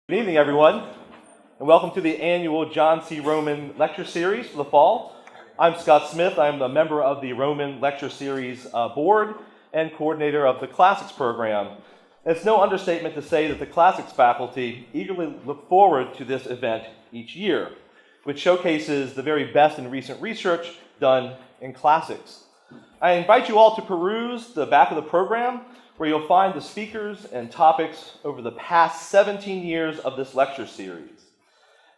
Good evening, everyone, and welcome to the annual John C. Rouman Lecture Series for the fall. I'm Scott Smith. I'm a member of the Rouman Lecture Series board and coordinator of the Classics program. And it's no understatement to say that the Classics faculty eagerly look forward to this event each year, which showcases the very best in recent research done in classics. I invite you all to peruse the back of the program, where you'll find the speakers and topics over the past 17 years of this lecture series.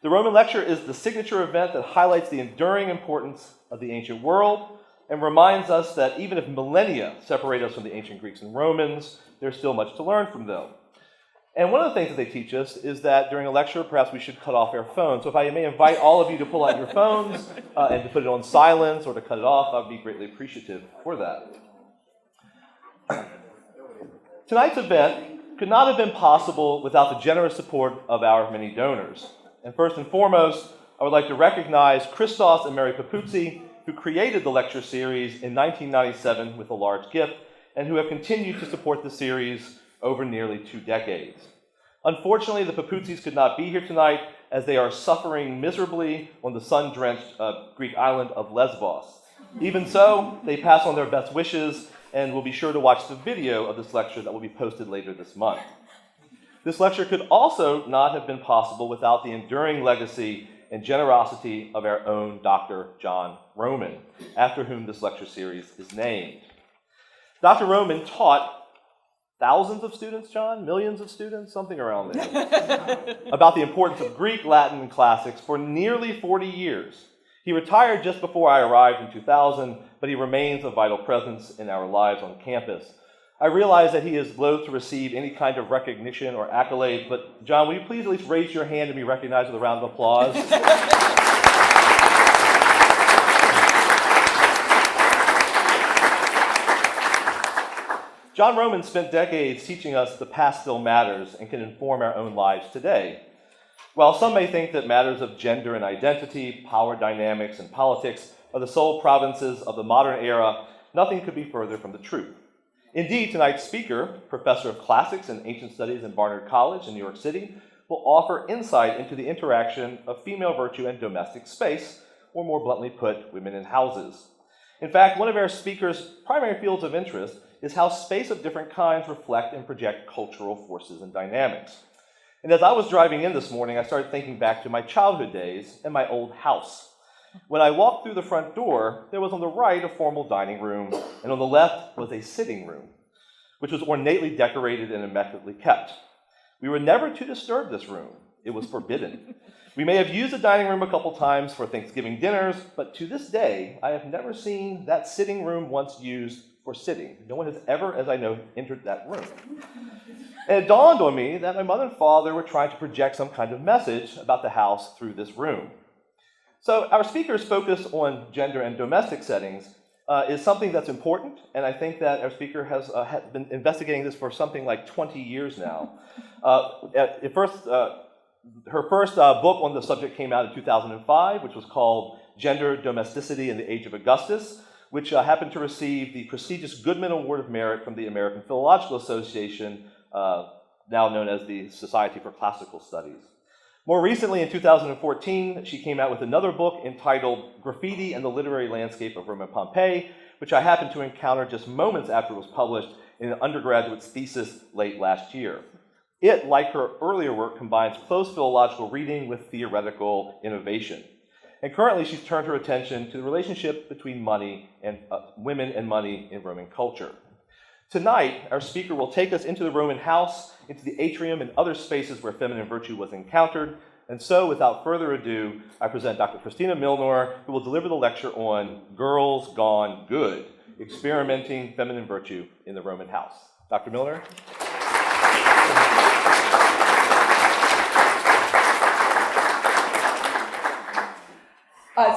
The Rouman Lecture is the signature event that highlights the enduring importance of the ancient world and reminds us that even if millennia separate us from the ancient Greeks and Romans, there's still much to learn from them. And one of the things that they teach us is that during a lecture, perhaps we should cut off our phones. So if I may invite all of you to pull out your phones and to put it on silence or to cut it off, I would be greatly appreciative for that. Tonight's event could not have been possible without the generous support of our many donors. And first and foremost, I would like to recognize Christos and Mary Papuzzi, who created the lecture series in 1997 with a large gift, and who have continued to support the series over nearly 2 decades. Unfortunately, the Papuzzis could not be here tonight as they are suffering miserably on the sun-drenched Greek island of Lesbos. Even so, they pass on their best wishes and will be sure to watch the video of this lecture that will be posted later this month. This lecture could also not have been possible without the enduring legacy and generosity of our own Dr. John Rouman, after whom this lecture series is named. Dr. Rouman taught thousands of students, John? Millions of students? Something around there. About the importance of Greek, Latin, and classics for nearly 40 years. He retired just before I arrived in 2000, but he remains a vital presence in our lives on campus. I realize that he is loath to receive any kind of recognition or accolade, but John, will you please at least raise your hand and be recognized with a round of applause? John Rouman spent decades teaching us the past still matters and can inform our own lives today. While some may think that matters of gender and identity, power dynamics, and politics are the sole provinces of the modern era, nothing could be further from the truth. Indeed, tonight's speaker, Professor of Classics and Ancient Studies in Barnard College in New York City, will offer insight into the interaction of female virtue and domestic space, or more bluntly put, women in houses. In fact, one of our speaker's primary fields of interest is how space of different kinds reflect and project cultural forces and dynamics. And as I was driving in this morning, I started thinking back to my childhood days and my old house. When I walked through the front door, there was on the right a formal dining room, and on the left was a sitting room, which was ornately decorated and immaculately kept. We were never to disturb this room. It was forbidden. We may have used the dining room a couple times for Thanksgiving dinners, but to this day, I have never seen that sitting room once used for sitting. No one has ever, as I know, entered that room. And it dawned on me that my mother and father were trying to project some kind of message about the house through this room. So our speaker's focus on gender and domestic settings is something that's important, and I think that our speaker has been investigating this for something like 20 years now. Her first book on the subject came out in 2005, which was called Gender, Domesticity in the Age of Augustus, which happened to receive the prestigious Goodman Award of Merit from the American Philological Association, now known as the Society for Classical Studies. More recently, in 2014, she came out with another book entitled Graffiti and the Literary Landscape of Roman Pompeii, which I happened to encounter just moments after it was published in an undergraduate's thesis late last year. It, like her earlier work, combines close philological reading with theoretical innovation. And currently, she's turned her attention to the relationship between money and women and money in Roman culture. Tonight, our speaker will take us into the Roman house, into the atrium and other spaces where feminine virtue was encountered. And so, without further ado, I present Dr. Kristina Milnor, who will deliver the lecture on Girls Gone Good, Experimenting Feminine Virtue in the Roman House. Dr. Milnor?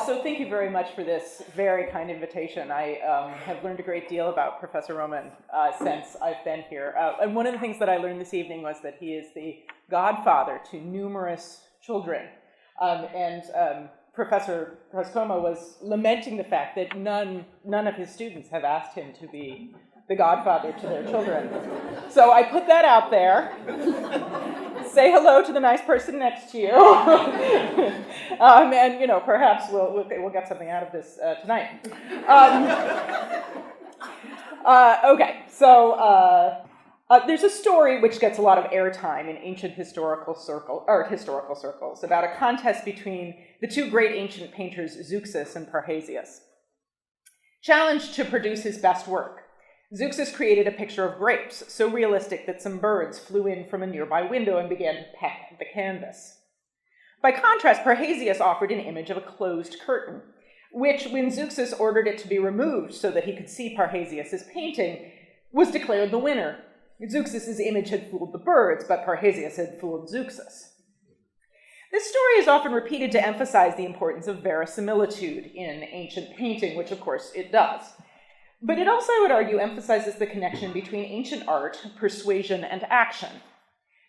So thank you very much for this very kind invitation. I have learned a great deal about Professor Rouman since I've been here. And one of the things that I learned this evening was that he is the godfather to numerous children. Professor Proscoma was lamenting the fact that none of his students have asked him to be the godfather to their children. So I put that out there. say hello to the nice person next to you. And, perhaps we'll get something out of this tonight. Okay, so there's a story which gets a lot of airtime in ancient historical circles about a contest between the two great ancient painters, Zeuxis and Parrhasius. Challenged to produce his best work, Zeuxis created a picture of grapes, so realistic that some birds flew in from a nearby window and began to peck at the canvas. By contrast, Parrhasius offered an image of a closed curtain, which, when Zeuxis ordered it to be removed so that he could see Parrhasius's painting, was declared the winner. Zeuxis's image had fooled the birds, but Parrhasius had fooled Zeuxis. This story is often repeated to emphasize the importance of verisimilitude in ancient painting, which of course it does. But it also, I would argue, emphasizes the connection between ancient art, persuasion, and action.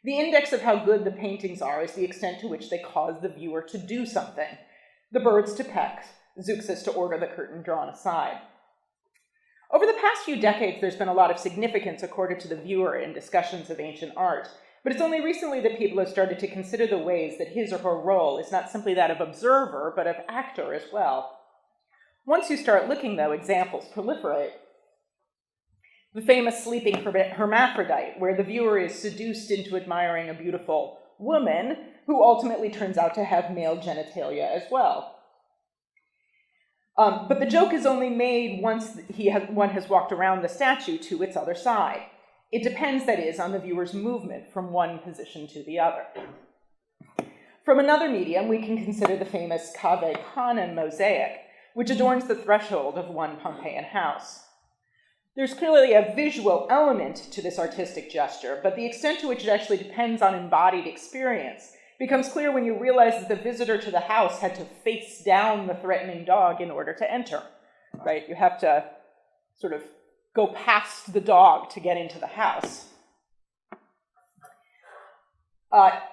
The index of how good the paintings are is the extent to which they cause the viewer to do something. The birds to peck, Zeuxis to order the curtain drawn aside. Over the past few decades, there's been a lot of significance accorded to the viewer in discussions of ancient art, but it's only recently that people have started to consider the ways that his or her role is not simply that of observer, but of actor as well. Once you start looking, though, examples proliferate. The famous sleeping hermaphrodite, where the viewer is seduced into admiring a beautiful woman who ultimately turns out to have male genitalia as well. But the joke is only made once one has walked around the statue to its other side. It depends, that is, on the viewer's movement from one position to the other. From another medium, we can consider the famous Cave Canem mosaic, which adorns the threshold of one Pompeian house. There's clearly a visual element to this artistic gesture, but the extent to which it actually depends on embodied experience becomes clear when you realize that the visitor to the house had to face down the threatening dog in order to enter, right? You have to sort of go past the dog to get into the house.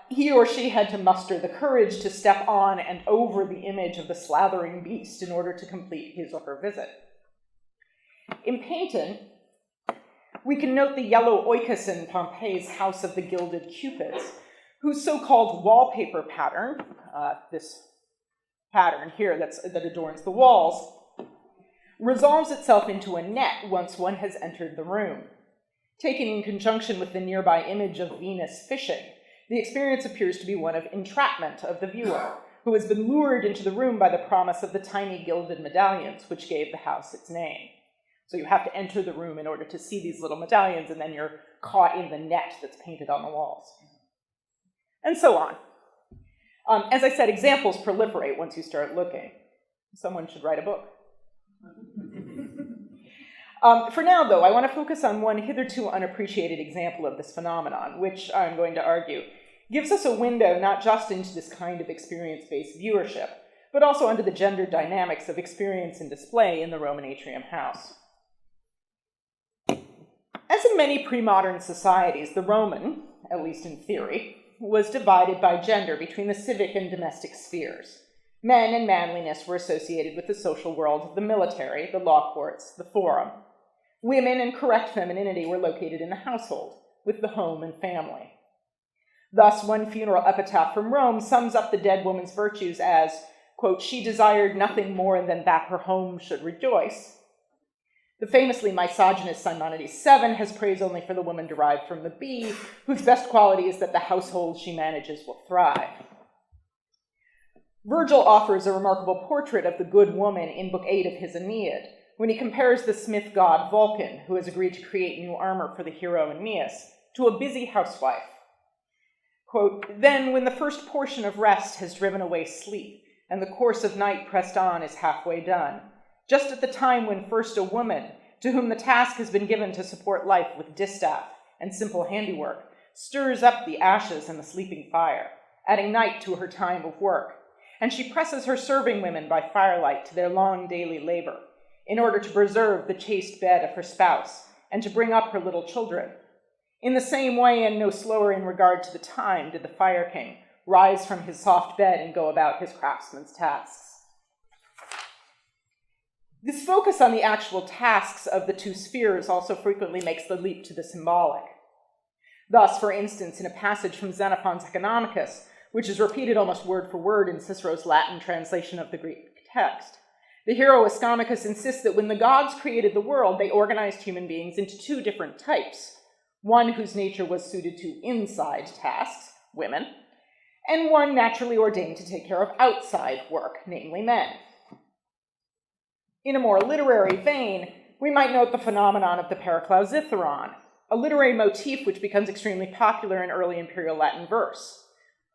He or she had to muster the courage to step on and over the image of the slathering beast in order to complete his or her visit. In painting, we can note the yellow oikos in Pompey's House of the Gilded Cupids, whose so-called wallpaper pattern, this pattern here that adorns the walls, resolves itself into a net once one has entered the room. Taken in conjunction with the nearby image of Venus fishing, the experience appears to be one of entrapment of the viewer, who has been lured into the room by the promise of the tiny gilded medallions which gave the house its name. So you have to enter the room in order to see these little medallions, and then you're caught in the net that's painted on the walls. And so on. As I said, examples proliferate once you start looking. Someone should write a book. For now, though, I want to focus on one hitherto unappreciated example of this phenomenon, which I'm going to argue gives us a window not just into this kind of experience-based viewership, but also into the gender dynamics of experience and display in the Roman atrium house. As in many pre-modern societies, the Roman, at least in theory, was divided by gender between the civic and domestic spheres. Men and manliness were associated with the social world of the military, the law courts, the forum. Women and correct femininity were located in the household, with the home and family. Thus, one funeral epitaph from Rome sums up the dead woman's virtues as, quote, "She desired nothing more than that her home should rejoice." The famously misogynist Simonides 7 has praise only for the woman derived from the bee, whose best quality is that the household she manages will thrive. Virgil offers a remarkable portrait of the good woman in Book 8 of his Aeneid, when he compares the smith god Vulcan, who has agreed to create new armor for the hero Aeneas, to a busy housewife. Quote, "Then, when the first portion of rest has driven away sleep, and the course of night pressed on is halfway done, just at the time when first a woman, to whom the task has been given to support life with distaff and simple handiwork, stirs up the ashes and the sleeping fire, adding night to her time of work, and she presses her serving women by firelight to their long daily labor, in order to preserve the chaste bed of her spouse, and to bring up her little children. In the same way, and no slower in regard to the time, did the Fire King rise from his soft bed and go about his craftsman's tasks." This focus on the actual tasks of the two spheres also frequently makes the leap to the symbolic. Thus, for instance, in a passage from Xenophon's Economicus, which is repeated almost word for word in Cicero's Latin translation of the Greek text, the hero Ascomicus insists that when the gods created the world, they organized human beings into two different types, one whose nature was suited to inside tasks, women, and one naturally ordained to take care of outside work, namely men. In a more literary vein, we might note the phenomenon of the paraklausithyron, a literary motif which becomes extremely popular in early imperial Latin verse.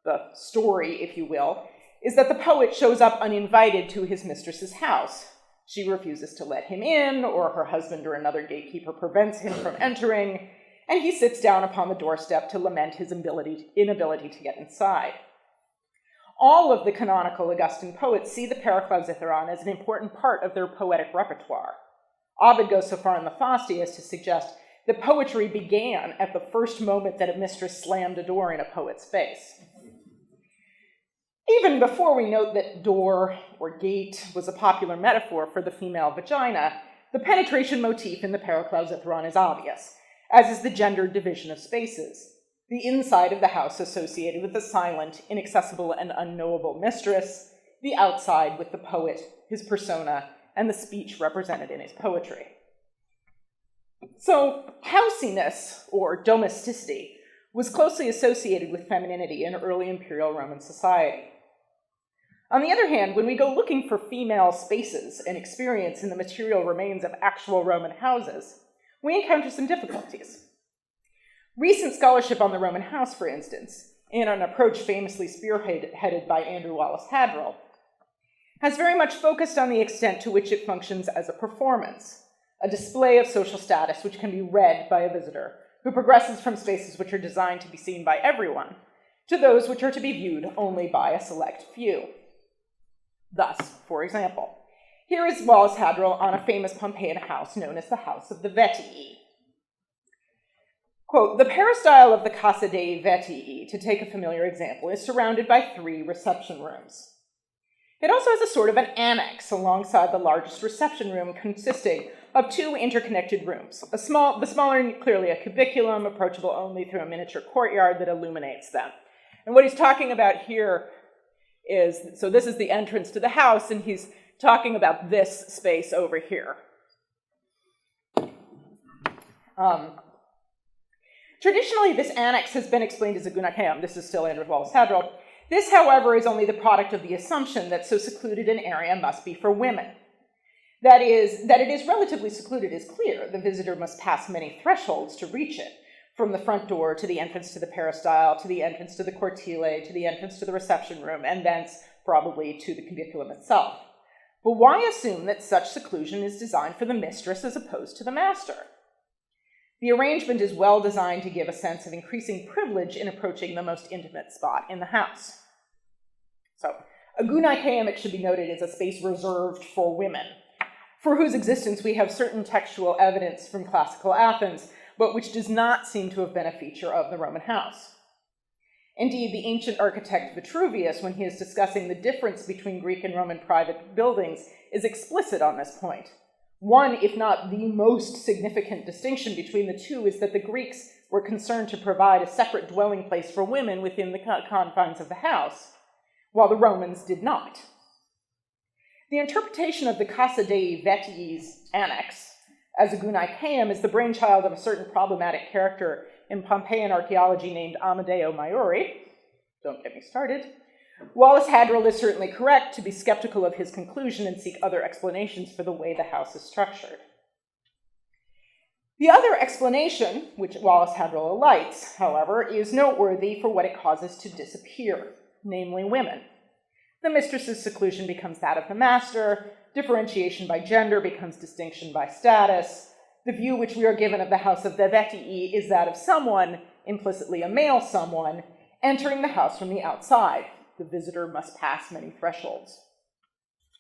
The story, if you will, is that the poet shows up uninvited to his mistress's house. She refuses to let him in, or her husband or another gatekeeper prevents him from entering, and he sits down upon the doorstep to lament his inability to get inside. All of the canonical Augustan poets see the paraklausithyron as an important part of their poetic repertoire. Ovid goes so far in the Fasti as to suggest that poetry began at the first moment that a mistress slammed a door in a poet's face. Even before we note that door or gate was a popular metaphor for the female vagina, the penetration motif in the paraklausithyron is obvious, as is the gendered division of spaces. The inside of the house associated with the silent, inaccessible, and unknowable mistress, the outside with the poet, his persona, and the speech represented in his poetry. So, housiness, or domesticity, was closely associated with femininity in early imperial Roman society. On the other hand, when we go looking for female spaces and experience in the material remains of actual Roman houses, we encounter some difficulties. Recent scholarship on the Roman house, for instance, in an approach famously spearheaded by Andrew Wallace Hadrill, has very much focused on the extent to which it functions as a performance, a display of social status which can be read by a visitor who progresses from spaces which are designed to be seen by everyone to those which are to be viewed only by a select few. Thus, for example, here is Wallace Hadrill on a famous Pompeian house known as the House of the Vetii. Quote, the peristyle of the Casa dei Vetii, to take a familiar example, is surrounded by 3 reception rooms. It also has a sort of an annex alongside the largest reception room, consisting of 2 interconnected rooms. The smaller, clearly a cubiculum, approachable only through a miniature courtyard that illuminates them. And what he's talking about here is, so this is the entrance to the house, and he's talking about this space over here. Traditionally, this annex has been explained as a gynaikeum. This is still Andrew Wallace Hadrill. This, however, is only the product of the assumption that so secluded an area must be for women. That it is relatively secluded is clear. The visitor must pass many thresholds to reach it, from the front door to the entrance to the peristyle, to the entrance to the cortile, to the entrance to the reception room, and thence probably to the cubiculum itself. But why assume that such seclusion is designed for the mistress as opposed to the master? The arrangement is well designed to give a sense of increasing privilege in approaching the most intimate spot in the house. So, a gynaikeum, it should be noted, is a space reserved for women, for whose existence we have certain textual evidence from classical Athens, but which does not seem to have been a feature of the Roman house. Indeed, the ancient architect Vitruvius, when he is discussing the difference between Greek and Roman private buildings, is explicit on this point. One, if not the most significant distinction between the two, is that the Greeks were concerned to provide a separate dwelling place for women within the confines of the house, while the Romans did not. The interpretation of the Casa dei Vetii's annex as a gynaikeum is the brainchild of a certain problematic character in Pompeian archaeology named Amadeo Maiori. Don't get me started. Wallace Hadrill is certainly correct to be skeptical of his conclusion and seek other explanations for the way the house is structured. The other explanation, which Wallace Hadrill alights, however, is noteworthy for what it causes to disappear, namely women. The mistress's seclusion becomes that of the master, differentiation by gender becomes distinction by status. The view which we are given of the house of the Vetii is that of someone, implicitly a male someone, entering the house from the outside. The visitor must pass many thresholds.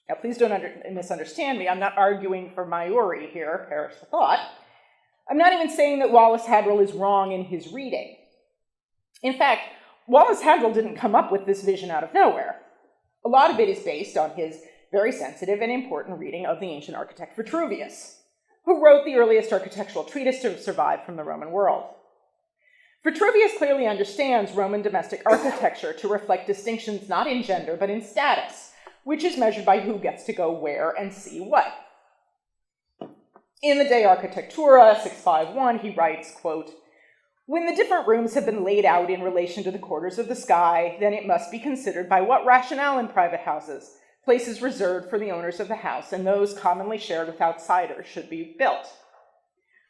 Now, please don't misunderstand me. I'm not arguing for Maiori here, perish the thought. I'm not even saying that Wallace Hadrill is wrong in his reading. In fact, Wallace Hadrill didn't come up with this vision out of nowhere. A lot of it is based on his very sensitive and important reading of the ancient architect Vitruvius, who wrote the earliest architectural treatise to survive from the Roman world. Vitruvius clearly understands Roman domestic architecture to reflect distinctions not in gender, but in status, which is measured by who gets to go where and see what. In the De Architectura 651, he writes, quote, "When the different rooms have been laid out in relation to the quarters of the sky, then it must be considered by what rationale in private houses places reserved for the owners of the house and those commonly shared with outsiders should be built.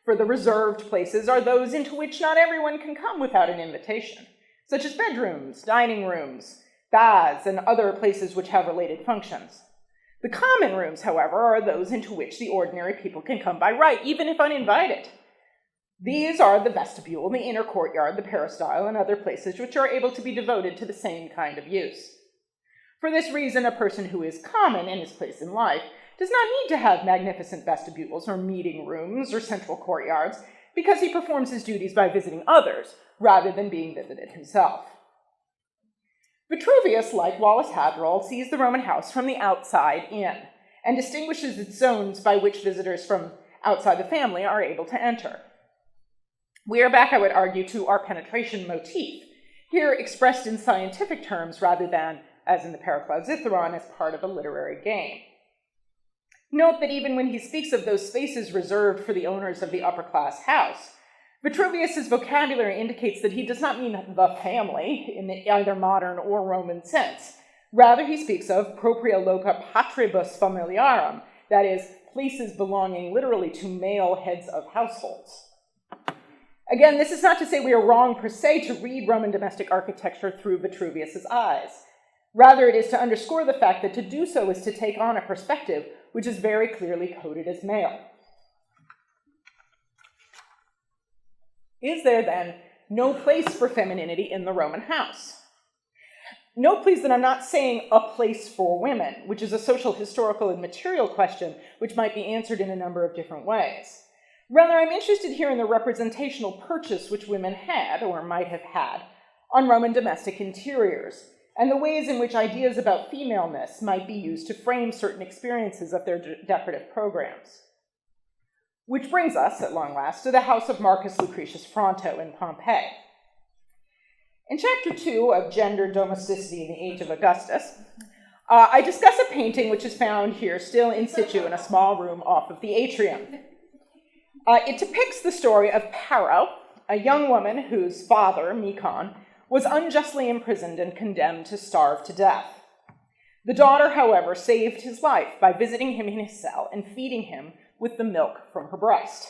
For the reserved places are those into which not everyone can come without an invitation, such as bedrooms, dining rooms, baths, and other places which have related functions. The common rooms, however, are those into which the ordinary people can come by right, even if uninvited. These are the vestibule, the inner courtyard, the peristyle, and other places which are able to be devoted to the same kind of use. For this reason, a person who is common in his place in life does not need to have magnificent vestibules or meeting rooms or central courtyards, because he performs his duties by visiting others rather than being visited himself." Vitruvius, like Wallace Hadrill, sees the Roman house from the outside in and distinguishes its zones by which visitors from outside the family are able to enter. We are back, I would argue, to our penetration motif, here expressed in scientific terms rather than, as in the Paraklausithyron, as part of a literary game. Note that even when he speaks of those spaces reserved for the owners of the upper-class house, Vitruvius's vocabulary indicates that he does not mean the family in either modern or Roman sense. Rather, he speaks of propria loca patribus familiarum, that is, places belonging literally to male heads of households. Again, this is not to say we are wrong per se to read Roman domestic architecture through Vitruvius's eyes. Rather, it is to underscore the fact that to do so is to take on a perspective which is very clearly coded as male. Is there, then, no place for femininity in the Roman house? Note, please, that I'm not saying a place for women, which is a social, historical, and material question which might be answered in a number of different ways. Rather, I'm interested here in the representational purchase which women had, or might have had, on Roman domestic interiors, and the ways in which ideas about femaleness might be used to frame certain experiences of their decorative programs. Which brings us, at long last, to the house of Marcus Lucretius Fronto in Pompeii. In Chapter 2 of Gender, Domesticity in the Age of Augustus, I discuss a painting which is found here still in situ in a small room off of the atrium. It depicts the story of Pero, a young woman whose father, Mecon, was unjustly imprisoned and condemned to starve to death. The daughter, however, saved his life by visiting him in his cell and feeding him with the milk from her breast.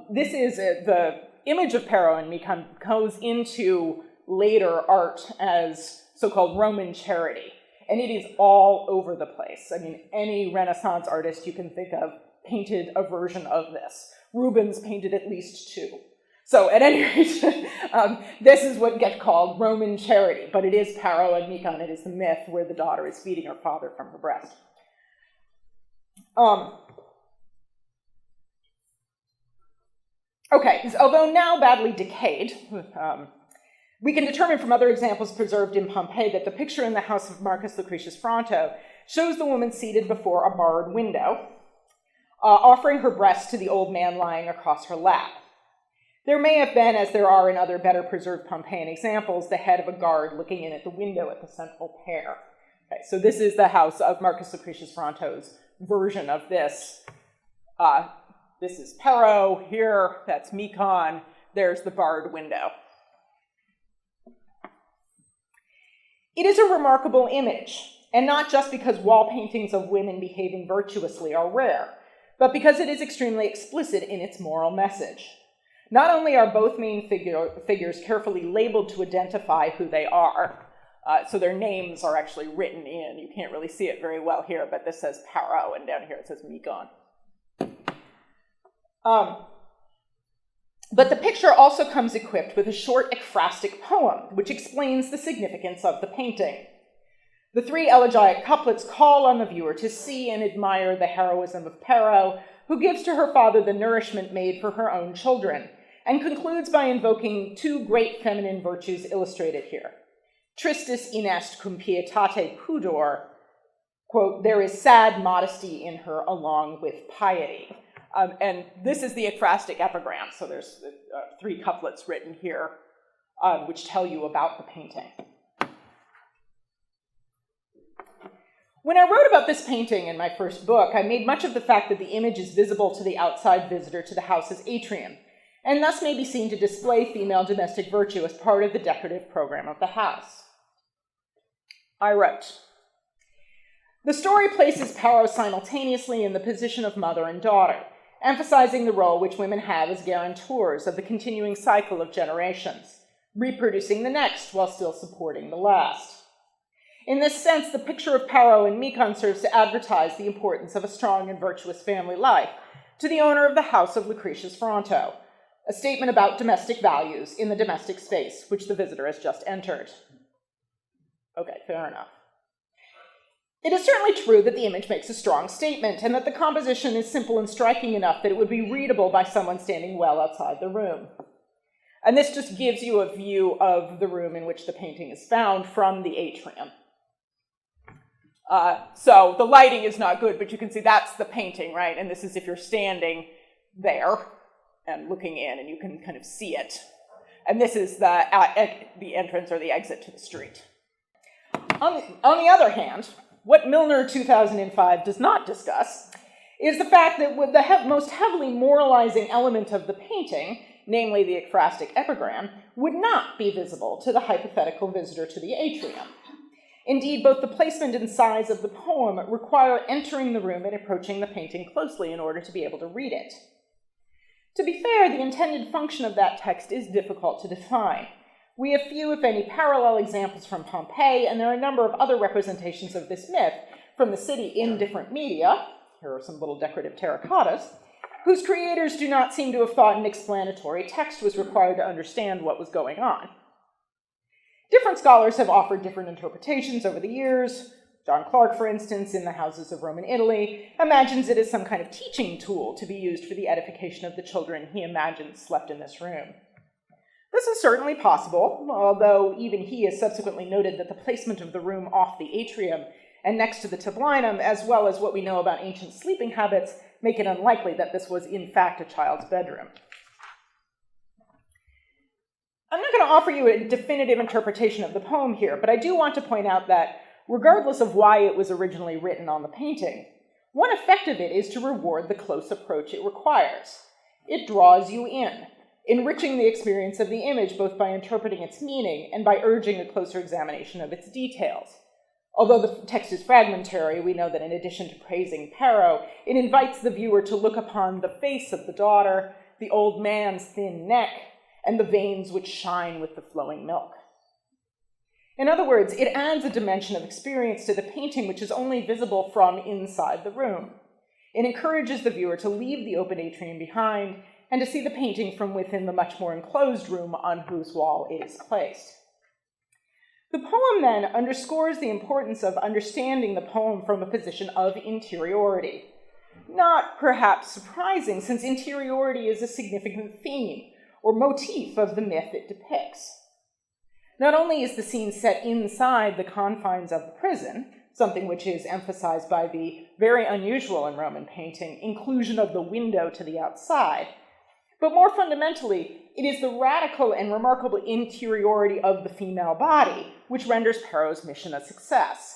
This is the image of Pero and Mecon goes into later art as so-called Roman charity, and it is all over the place. I mean, any Renaissance artist you can think of painted a version of this. Rubens painted at least two. So at any rate, this is what gets called Roman charity, but it is Pero and Mecon. It is the myth where the daughter is feeding her father from her breast. Okay, so although now badly decayed, we can determine from other examples preserved in Pompeii that the picture in the house of Marcus Lucretius Fronto shows the woman seated before a barred window, offering her breast to the old man lying across her lap. There may have been, as there are in other better preserved Pompeian examples, the head of a guard looking in at the window at the central pair. Okay, so this is the house of Marcus Lucretius Fronto's version of this. This is Pero here, that's Mecon, there's the barred window. It is a remarkable image, and not just because wall paintings of women behaving virtuously are rare, but because it is extremely explicit in its moral message. Not only are both main figures carefully labeled to identify who they are, so their names are actually written in. You can't really see it very well here, but this says Pero, and down here it says Mecon. But the picture also comes equipped with a short ekphrastic poem, which explains the significance of the painting. The three elegiac couplets call on the viewer to see and admire the heroism of Pero, who gives to her father the nourishment made for her own children, and concludes by invoking two great feminine virtues illustrated here. Tristis inest cum pietate pudor, quote, there is sad modesty in her along with piety. And this is the ekphrastic epigram, so there's 3 couplets written here, which tell you about the painting. When I wrote about this painting in my first book, I made much of the fact that the image is visible to the outside visitor to the house's atrium, and thus may be seen to display female domestic virtue as part of the decorative program of the house. I wrote, "The story places Pero simultaneously in the position of mother and daughter, emphasizing the role which women have as guarantors of the continuing cycle of generations, reproducing the next while still supporting the last. In this sense, the picture of Pero and Mecon serves to advertise the importance of a strong and virtuous family life to the owner of the house of Lucretius Fronto, a statement about domestic values in the domestic space which the visitor has just entered." Okay, fair enough. It is certainly true that the image makes a strong statement and that the composition is simple and striking enough that it would be readable by someone standing well outside the room. And this just gives you a view of the room in which the painting is found from the atrium. So the lighting is not good, but you can see that's the painting, right? And this is if you're standing there and looking in, and you can kind of see it. And this is the entrance or the exit to the street. On the other hand, what Milnor 2005 does not discuss is the fact that with the most heavily moralizing element of the painting, namely the ekphrastic epigram, would not be visible to the hypothetical visitor to the atrium. Indeed, both the placement and size of the poem require entering the room and approaching the painting closely in order to be able to read it. To be fair, the intended function of that text is difficult to define. We have few, if any, parallel examples from Pompeii, and there are a number of other representations of this myth from the city in different media, here are some little decorative terracottas, whose creators do not seem to have thought an explanatory text was required to understand what was going on. Different scholars have offered different interpretations over the years. John Clark, for instance, in the Houses of Roman Italy, imagines it as some kind of teaching tool to be used for the edification of the children he imagines slept in this room. This is certainly possible, although even he has subsequently noted that the placement of the room off the atrium and next to the tablinum, as well as what we know about ancient sleeping habits, make it unlikely that this was in fact a child's bedroom. I'm not going to offer you a definitive interpretation of the poem here, but I do want to point out that regardless of why it was originally written on the painting, one effect of it is to reward the close approach it requires. It draws you in, enriching the experience of the image both by interpreting its meaning and by urging a closer examination of its details. Although the text is fragmentary, we know that in addition to praising Pero, it invites the viewer to look upon the face of the daughter, the old man's thin neck, and the veins which shine with the flowing milk. In other words, it adds a dimension of experience to the painting which is only visible from inside the room. It encourages the viewer to leave the open atrium behind and to see the painting from within the much more enclosed room on whose wall it is placed. The poem then underscores the importance of understanding the poem from a position of interiority. Not perhaps surprising, since interiority is a significant theme or motif of the myth it depicts. Not only is the scene set inside the confines of the prison, something which is emphasized by the very unusual in Roman painting inclusion of the window to the outside, but more fundamentally, it is the radical and remarkable interiority of the female body which renders Pero's mission a success.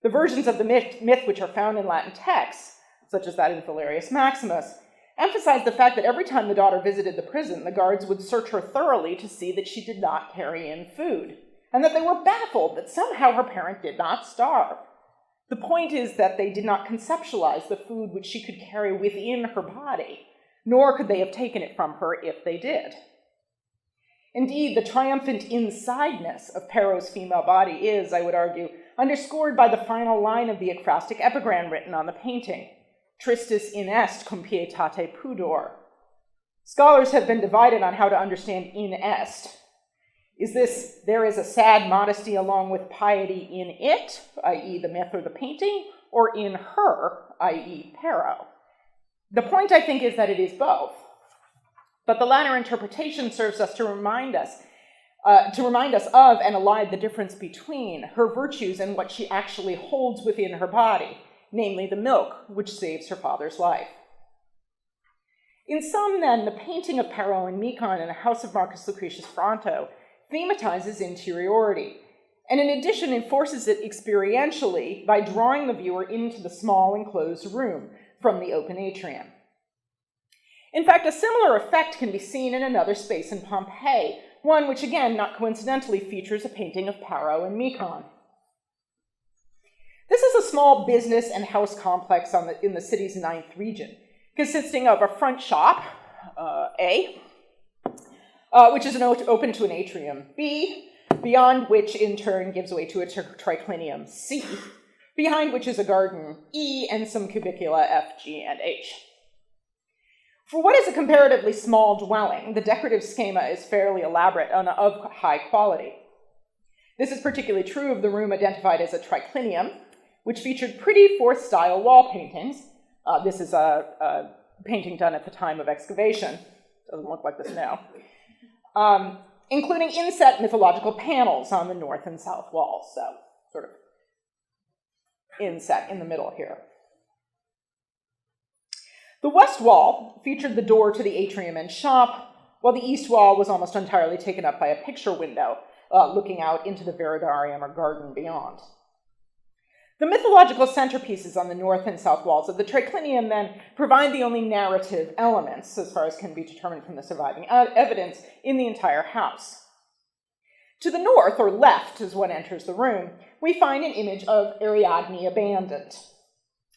The versions of the myth which are found in Latin texts, such as that in Valerius Maximus, emphasize the fact that every time the daughter visited the prison, the guards would search her thoroughly to see that she did not carry in food, and that they were baffled that somehow her parent did not starve. The point is that they did not conceptualize the food which she could carry within her body, nor could they have taken it from her if they did. Indeed, the triumphant insideness of Pero's female body is, I would argue, underscored by the final line of the ekphrastic epigram written on the painting, Tristis in est cum pietate pudor. Scholars have been divided on how to understand in est. Is this, there is a sad modesty along with piety in it, i.e. the myth or the painting, or in her, i.e. Pero? The point, I think, is that it is both. But the latter interpretation serves us to remind us of and elide the difference between her virtues and what she actually holds within her body, namely the milk which saves her father's life. In sum, then, the painting of Pero and Mecon in the house of Marcus Lucretius Fronto thematizes interiority, and in addition enforces it experientially by drawing the viewer into the small enclosed room from the open atrium. In fact, a similar effect can be seen in another space in Pompeii, one which, again, not coincidentally, features a painting of Pero and Mecon. This is a small business and house complex in the city's 9th region, consisting of a front shop, A, which is open to an atrium, B, beyond which in turn gives way to a triclinium, C, behind which is a garden, E, and some cubicula, F, G, and H. For what is a comparatively small dwelling, the decorative schema is fairly elaborate and of high quality. This is particularly true of the room identified as a triclinium, which featured pretty fourth-style wall paintings. This is a painting done at the time of excavation. Doesn't look like this now. Including inset mythological panels on the north and south walls, so sort of inset in the middle here. The west wall featured the door to the atrium and shop, while the east wall was almost entirely taken up by a picture window, looking out into the viridarium or garden beyond. The mythological centerpieces on the north and south walls of the triclinium then provide the only narrative elements, as far as can be determined from the surviving evidence, in the entire house. To the north, or left, as one enters the room, we find an image of Ariadne abandoned.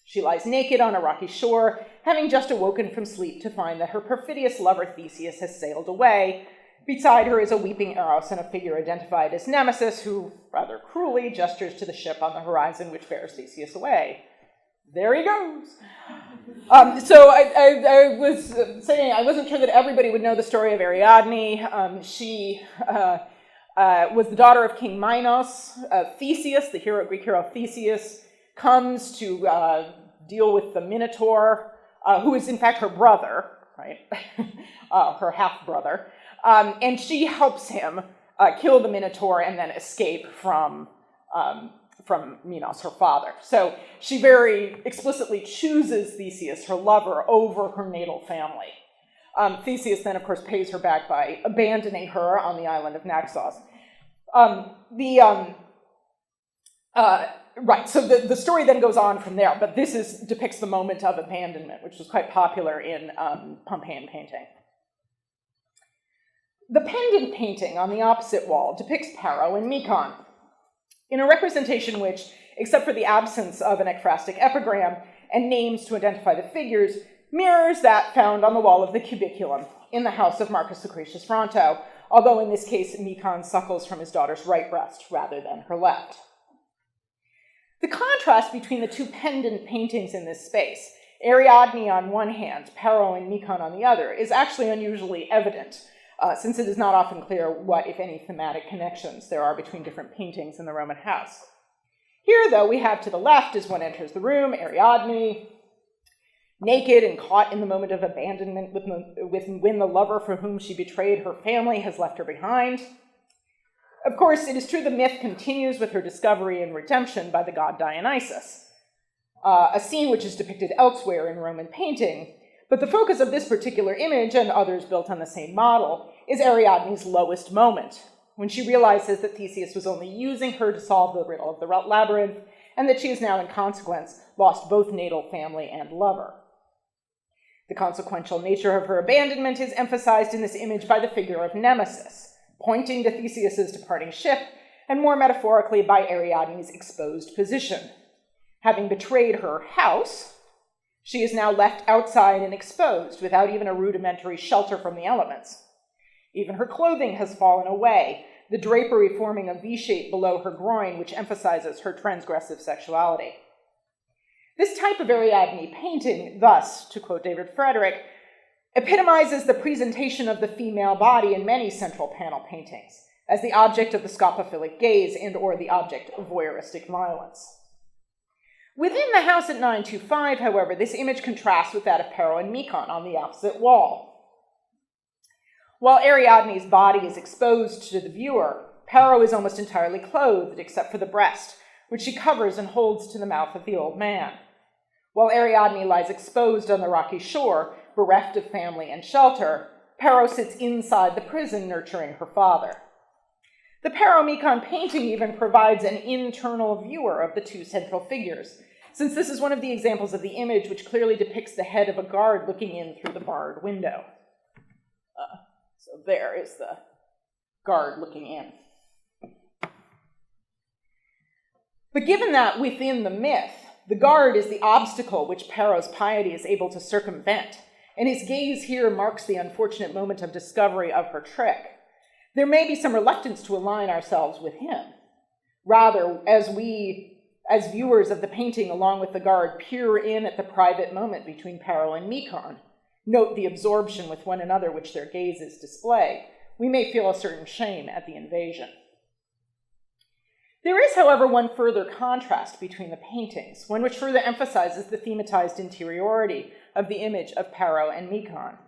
She lies naked on a rocky shore, having just awoken from sleep to find that her perfidious lover Theseus has sailed away. Beside her is a weeping Eros and a figure identified as Nemesis, who, rather cruelly, gestures to the ship on the horizon which bears Theseus away. There he goes. So I was saying I wasn't sure that everybody would know the story of Ariadne. She was the daughter of King Minos. Theseus, the Greek hero Theseus, comes to deal with the Minotaur, who is in fact her brother, right? Her half-brother. And she helps him kill the Minotaur and then escape from Minos, her father. So she very explicitly chooses Theseus, her lover, over her natal family. Theseus then, of course, pays her back by abandoning her on the island of Naxos. Right, so the story then goes on from there, but this depicts the moment of abandonment, which was quite popular in Pompeian painting. The pendant painting on the opposite wall depicts Pero and Mecon, in a representation which, except for the absence of an ekphrastic epigram and names to identify the figures, mirrors that found on the wall of the cubiculum in the house of Marcus Lucretius Fronto, although in this case Mecon suckles from his daughter's right breast rather than her left. The contrast between the two pendant paintings in this space, Ariadne on one hand, Pero and Mecon on the other, is actually unusually evident, since it is not often clear what, if any, thematic connections there are between different paintings in the Roman house. Here, though, we have to the left, as one enters the room, Ariadne, naked and caught in the moment of abandonment when the lover for whom she betrayed her family has left her behind. Of course, it is true the myth continues with her discovery and redemption by the god Dionysus, a scene which is depicted elsewhere in Roman painting, but the focus of this particular image, and others built on the same model, is Ariadne's lowest moment, when she realizes that Theseus was only using her to solve the riddle of the labyrinth, and that she has now, in consequence, lost both natal family and lover. The consequential nature of her abandonment is emphasized in this image by the figure of Nemesis, pointing to Theseus's departing ship, and more metaphorically by Ariadne's exposed position. Having betrayed her house, she is now left outside and exposed without even a rudimentary shelter from the elements. Even her clothing has fallen away, the drapery forming a V-shape below her groin, which emphasizes her transgressive sexuality. This type of Ariadne painting, thus, to quote David Frederick, epitomizes the presentation of the female body in many central panel paintings, as the object of the scopophilic gaze and or the object of voyeuristic violence. Within the house at 925, however, this image contrasts with that of Pero and Mecon on the opposite wall. While Ariadne's body is exposed to the viewer, Pero is almost entirely clothed except for the breast, which she covers and holds to the mouth of the old man. While Ariadne lies exposed on the rocky shore, bereft of family and shelter, Pero sits inside the prison nurturing her father. The Pero Mecon painting even provides an internal viewer of the two central figures, since this is one of the examples of the image which clearly depicts the head of a guard looking in through the barred window. So there is the guard looking in. But given that within the myth, the guard is the obstacle which Pero's piety is able to circumvent, and his gaze here marks the unfortunate moment of discovery of her trick, there may be some reluctance to align ourselves with him. Rather, as we, as viewers of the painting along with the guard, peer in at the private moment between Pero and Mecon, note the absorption with one another which their gazes display, we may feel a certain shame at the invasion. There is, however, one further contrast between the paintings, one which further emphasizes the thematized interiority of the image of Pero and Mecon.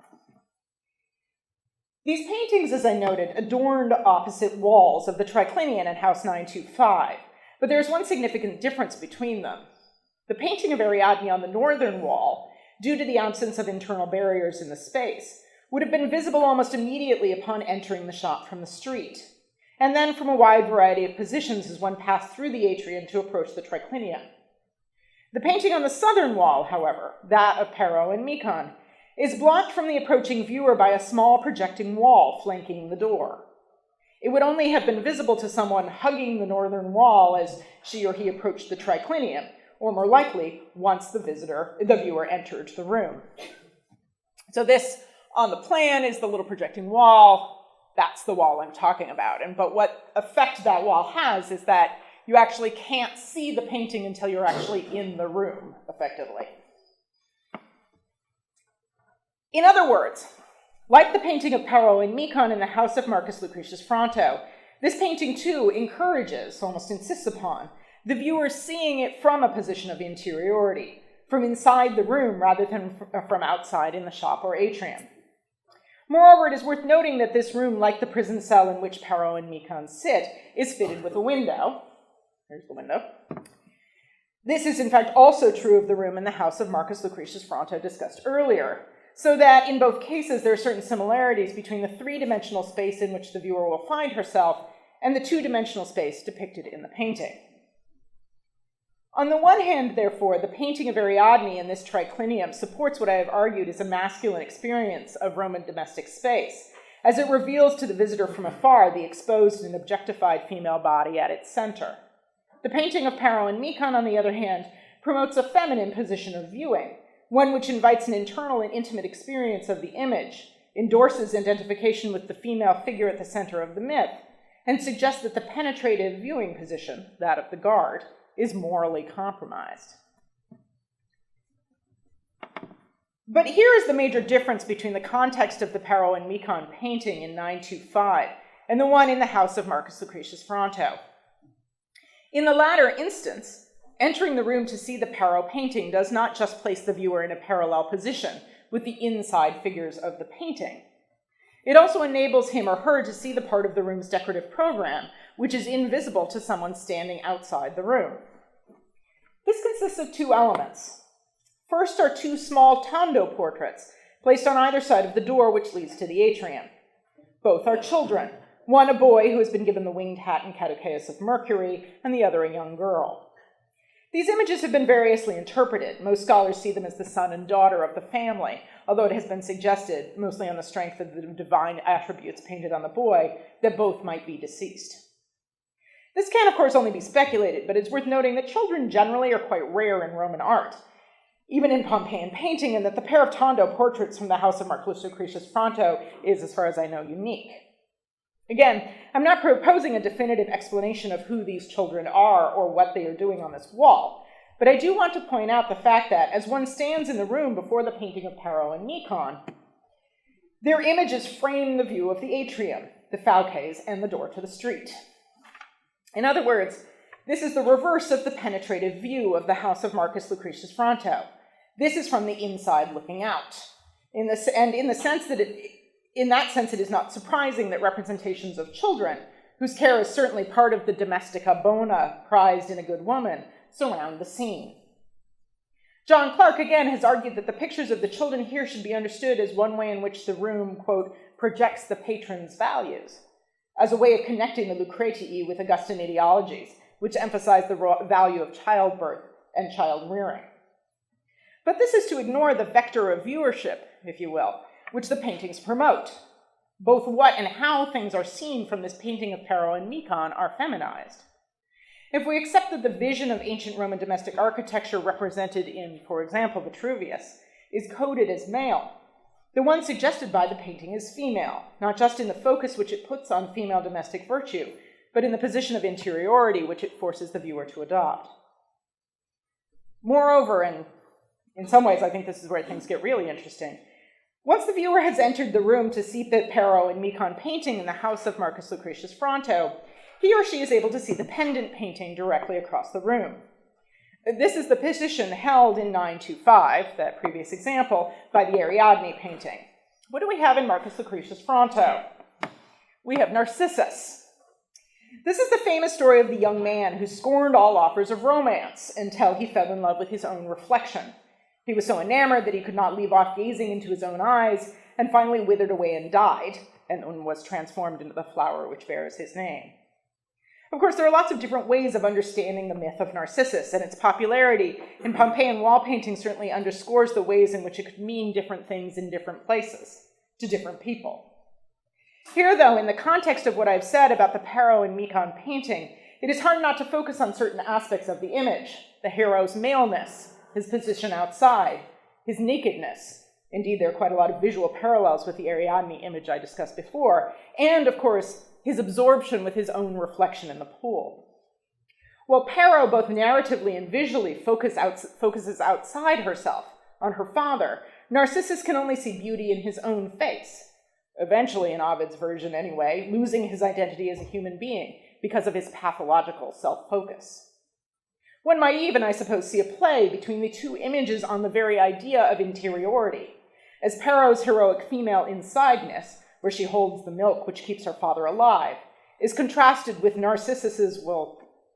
These paintings, as I noted, adorned opposite walls of the triclinium in House 925, but there is one significant difference between them. The painting of Ariadne on the northern wall, due to the absence of internal barriers in the space, would have been visible almost immediately upon entering the shop from the street, and then from a wide variety of positions as one passed through the atrium to approach the triclinium. The painting on the southern wall, however, that of Pero and Mecon, is blocked from the approaching viewer by a small projecting wall flanking the door. It would only have been visible to someone hugging the northern wall as she or he approached the triclinium, or more likely, once the viewer entered the room. So this, on the plan, is the little projecting wall. That's the wall I'm talking about. But what effect that wall has is that you actually can't see the painting until you're actually in the room, effectively. In other words, like the painting of Pero and Mecon in the house of Marcus Lucretius Fronto, this painting too encourages, almost insists upon, the viewer seeing it from a position of interiority, from inside the room rather than from outside in the shop or atrium. Moreover, it is worth noting that this room, like the prison cell in which Pero and Mecon sit, is fitted with a window. There's the window. This is, in fact, also true of the room in the house of Marcus Lucretius Fronto discussed earlier, so that in both cases there are certain similarities between the three-dimensional space in which the viewer will find herself and the two-dimensional space depicted in the painting. On the one hand, therefore, the painting of Ariadne in this triclinium supports what I have argued is a masculine experience of Roman domestic space, as it reveals to the visitor from afar the exposed and objectified female body at its center. The painting of Pero and Mecon, on the other hand, promotes a feminine position of viewing, one which invites an internal and intimate experience of the image, endorses identification with the female figure at the center of the myth, and suggests that the penetrative viewing position, that of the guard, is morally compromised. But here is the major difference between the context of the Pero and Mecon painting in 925 and the one in the house of Marcus Lucretius Fronto. In the latter instance, entering the room to see the Pero painting does not just place the viewer in a parallel position with the inside figures of the painting. It also enables him or her to see the part of the room's decorative program, which is invisible to someone standing outside the room. This consists of two elements. First are two small tondo portraits placed on either side of the door which leads to the atrium. Both are children, one a boy who has been given the winged hat and caduceus of Mercury, and the other a young girl. These images have been variously interpreted. Most scholars see them as the son and daughter of the family, although it has been suggested, mostly on the strength of the divine attributes painted on the boy, that both might be deceased. This can, of course, only be speculated, but it's worth noting that children generally are quite rare in Roman art, even in Pompeian painting, and that the pair of tondo portraits from the house of Marcus Lucretius Fronto is, as far as I know, unique. Again, I'm not proposing a definitive explanation of who these children are or what they are doing on this wall, but I do want to point out the fact that, as one stands in the room before the painting of Pero and Mecon, their images frame the view of the atrium, the fauces, and the door to the street. In other words, this is the reverse of the penetrative view of the house of Marcus Lucretius Fronto. This is from the inside looking out. In that sense, it is not surprising that representations of children, whose care is certainly part of the domestica bona prized in a good woman, surround the scene. John Clark, again, has argued that the pictures of the children here should be understood as one way in which the room, quote, projects the patron's values, as a way of connecting the Lucretii with Augustan ideologies, which emphasize the value of childbirth and child rearing. But this is to ignore the vector of viewership, if you will, which the paintings promote. Both what and how things are seen from this painting of Pero and Mecon are feminized. If we accept that the vision of ancient Roman domestic architecture represented in, for example, Vitruvius, is coded as male, the one suggested by the painting is female, not just in the focus which it puts on female domestic virtue, but in the position of interiority which it forces the viewer to adopt. Moreover, and in some ways I think this is where things get really interesting, once the viewer has entered the room to see the Pero and Mecon painting in the house of Marcus Lucretius Fronto, he or she is able to see the pendant painting directly across the room. This is the position held in 925, that previous example, by the Ariadne painting. What do we have in Marcus Lucretius Fronto? We have Narcissus. This is the famous story of the young man who scorned all offers of romance until he fell in love with his own reflection. He was so enamored that he could not leave off gazing into his own eyes, and finally withered away and died, and was transformed into the flower which bears his name. Of course, there are lots of different ways of understanding the myth of Narcissus, and its popularity in Pompeian wall painting certainly underscores the ways in which it could mean different things in different places, to different people. Here, though, in the context of what I've said about the Pero and Mecon painting, it is hard not to focus on certain aspects of the image: the hero's maleness, his position outside, his nakedness. Indeed, there are quite a lot of visual parallels with the Ariadne image I discussed before, and, of course, his absorption with his own reflection in the pool. While Pero, both narratively and visually, focuses outside herself, on her father, Narcissus can only see beauty in his own face, eventually, in Ovid's version anyway, losing his identity as a human being because of his pathological self-focus. One might even, I suppose, see a play between the two images on the very idea of interiority, as Pero's heroic female insideness, where she holds the milk which keeps her father alive, is contrasted with Narcissus's,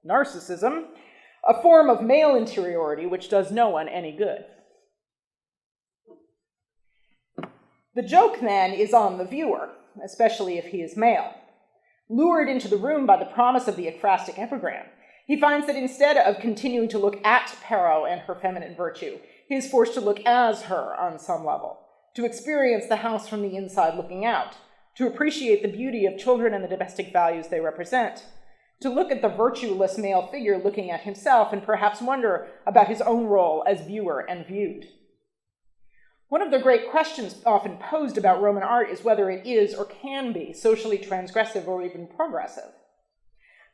narcissism, a form of male interiority which does no one any good. The joke, then, is on the viewer, especially if he is male. Lured into the room by the promise of the ekphrastic epigram, he finds that instead of continuing to look at Pero and her feminine virtue, he is forced to look as her on some level, to experience the house from the inside looking out, to appreciate the beauty of children and the domestic values they represent, to look at the virtueless male figure looking at himself and perhaps wonder about his own role as viewer and viewed. One of the great questions often posed about Roman art is whether it is or can be socially transgressive or even progressive.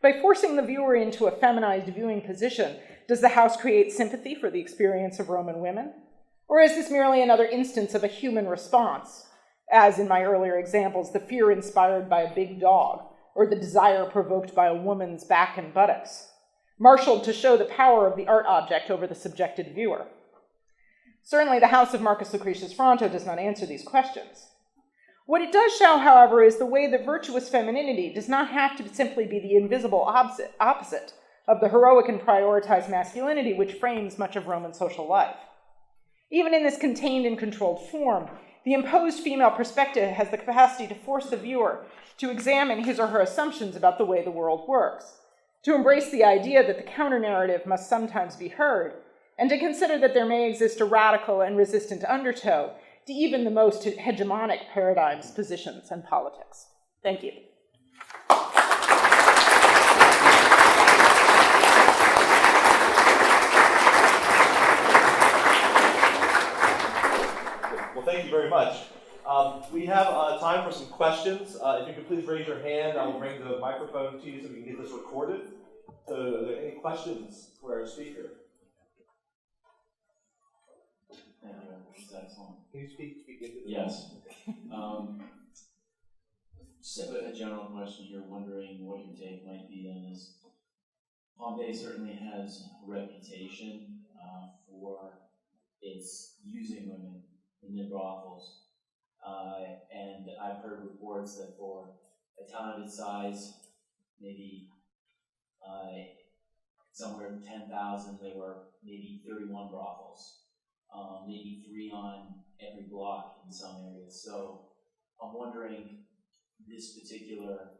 By forcing the viewer into a feminized viewing position, does the house create sympathy for the experience of Roman women? Or is this merely another instance of a human response, as in my earlier examples, the fear inspired by a big dog, or the desire provoked by a woman's back and buttocks, marshaled to show the power of the art object over the subjected viewer? Certainly, the house of Marcus Lucretius Fronto does not answer these questions. What it does show, however, is the way that virtuous femininity does not have to simply be the invisible opposite of the heroic and prioritized masculinity which frames much of Roman social life. Even in this contained and controlled form, the imposed female perspective has the capacity to force the viewer to examine his or her assumptions about the way the world works, to embrace the idea that the counter-narrative must sometimes be heard, and to consider that there may exist a radical and resistant undertow to even the most hegemonic paradigms, positions, and politics. Thank you. Well, thank you very much. We have time for some questions. If you could please raise your hand, I will bring the microphone to you so we can get this recorded. So, are there any questions for our speaker? Thank you. That's excellent. Can you speak into the Yes. So a general question here, wondering what your take might be on this. Pompeii certainly has a reputation for its using women in the brothels. And I've heard reports that for a town of its size, maybe somewhere in 10,000, there were maybe 31 brothels. maybe 3 on every block in some areas. So I'm wondering these particular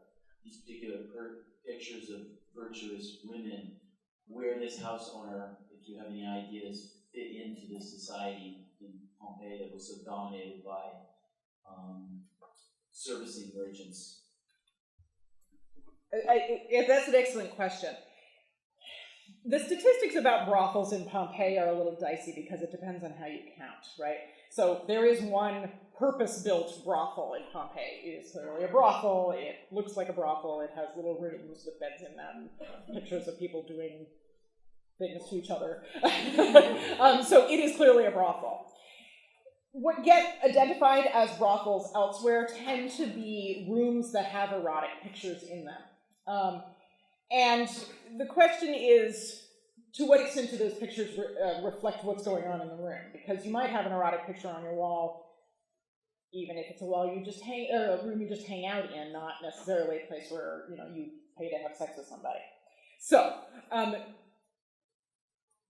pictures of virtuous women, where this house owner, if you have any ideas, fit into this society in Pompeii that was so dominated by servicing merchants. That's an excellent question. The statistics about brothels in Pompeii are a little dicey because it depends on how you count, right? So there is one purpose-built brothel in Pompeii. It is clearly a brothel. It looks like a brothel. It has little rooms with beds in them, pictures of people doing things to each other. So it is clearly a brothel. What get identified as brothels elsewhere tend to be rooms that have erotic pictures in them. And the question is, to what extent do those pictures reflect what's going on in the room? Because you might have an erotic picture on your wall, even if it's a wall you just hang, or a room you just hang out in, not necessarily a place where you pay to have sex with somebody. So,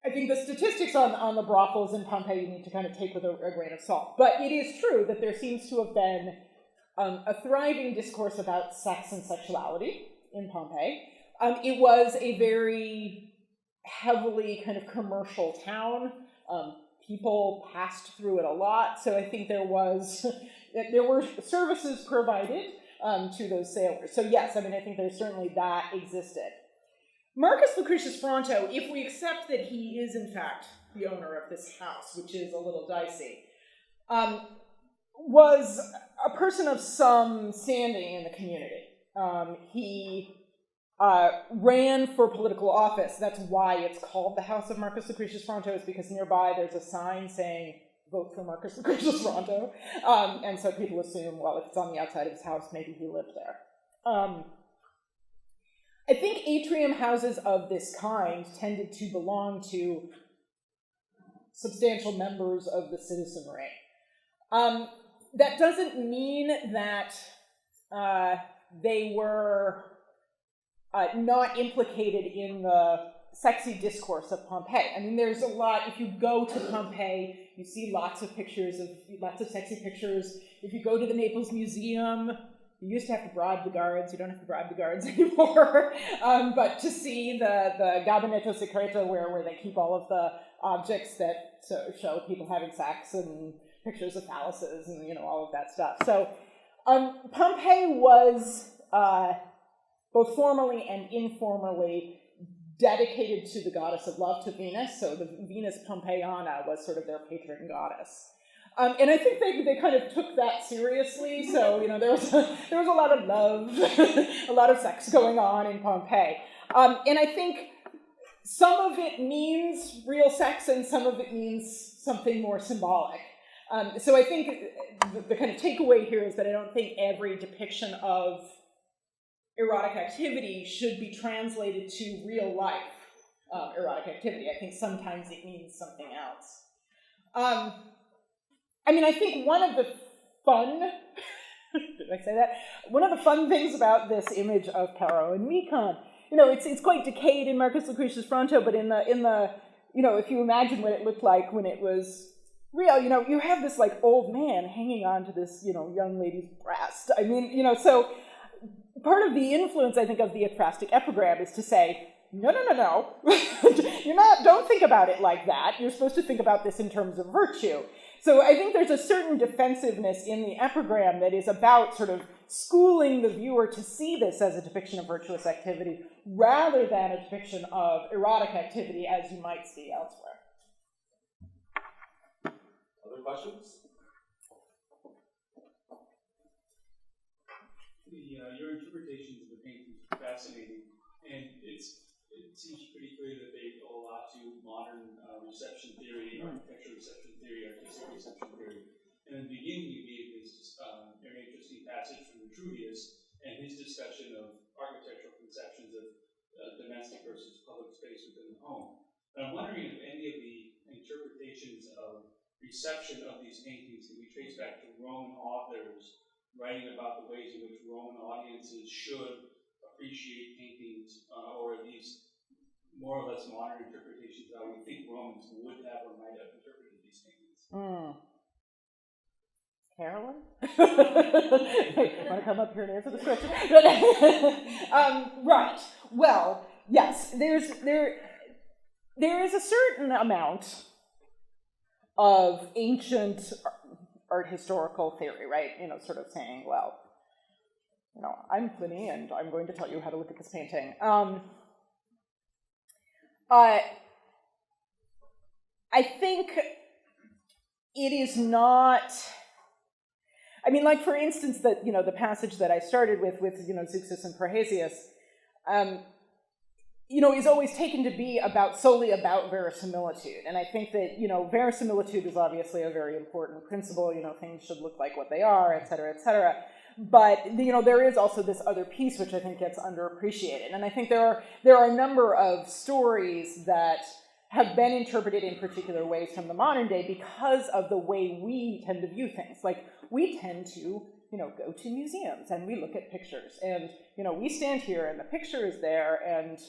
I think the statistics on the brothels in Pompeii you need to kind of take with a grain of salt. But it is true that there seems to have been a thriving discourse about sex and sexuality in Pompeii. It was a very heavily kind of commercial town. People passed through it a lot, so I think there were services provided to those sailors. So yes, I think there's certainly that existed. Marcus Lucretius Fronto, if we accept that he is in fact the owner of this house, which is a little dicey, was a person of some standing in the community. He ran for political office. That's why it's called the House of Marcus Lucretius Fronto, is because nearby there's a sign saying, vote for Marcus Lucretius Fronto. And so people assume, well, if it's on the outside of his house, maybe he lived there. I think atrium houses of this kind tended to belong to substantial members of the citizenry. That doesn't mean that they were not implicated in the sexy discourse of Pompeii. There's a lot. If you go to Pompeii, you see lots of sexy pictures. If you go to the Naples Museum, you used to have to bribe the guards. You don't have to bribe the guards anymore. But to see the Gabinetto Segreto, where they keep all of the objects that show people having sex and pictures of phalluses and all of that stuff. So Pompeii was both formally and informally dedicated to the goddess of love, to Venus. So the Venus Pompeiana was sort of their patron goddess. And I think they kind of took that seriously. So, there was a lot of love, a lot of sex going on in Pompeii. And I think some of it means real sex and some of it means something more symbolic. So I think the kind of takeaway here is that I don't think every depiction of erotic activity should be translated to real life erotic activity. I think sometimes it means something else. I think one of the fun, did I say that? One of the fun things about this image of Pero and Mecon, it's quite decayed in Marcus Lucretius Fronto, but in the if you imagine what it looked like when it was real, you have this old man hanging on to this, young lady's breast. So part of the influence, I think, of the ekphrastic epigram is to say, no. Don't think about it like that. You're supposed to think about this in terms of virtue. So I think there's a certain defensiveness in the epigram that is about sort of schooling the viewer to see this as a depiction of virtuous activity rather than a depiction of erotic activity as you might see elsewhere. Other questions? Your interpretations of the painting is fascinating, and it seems pretty clear that they owe a lot to modern reception theory, architectural reception theory, artistic reception theory. And in the beginning, you gave this very interesting passage from Vitruvius and his discussion of architectural conceptions of domestic versus public space within the home. And I'm wondering if any of the interpretations of reception of these paintings can be traced back to Roman authors writing about the ways in which Roman audiences should appreciate paintings, or at least more or less modern interpretations of how we think Romans would have or might have interpreted these these paintings? Carolyn? Want to come up here and answer this question? Right. Well, yes, there is a certain amount of ancient art historical theory, right? Sort of saying, well, I'm Pliny, and I'm going to tell you how to look at this painting. I think it is not. I mean, like, for instance, that the passage that I started with Zeuxis and Prohasius, is always taken to be solely about verisimilitude. And I think that, verisimilitude is obviously a very important principle. Things should look like what they are, et cetera, et cetera. But, there is also this other piece which I think gets underappreciated. And I think there are a number of stories that have been interpreted in particular ways from the modern day because of the way we tend to view things. Like, we tend to, go to museums and we look at pictures. And, we stand here and the picture is there and,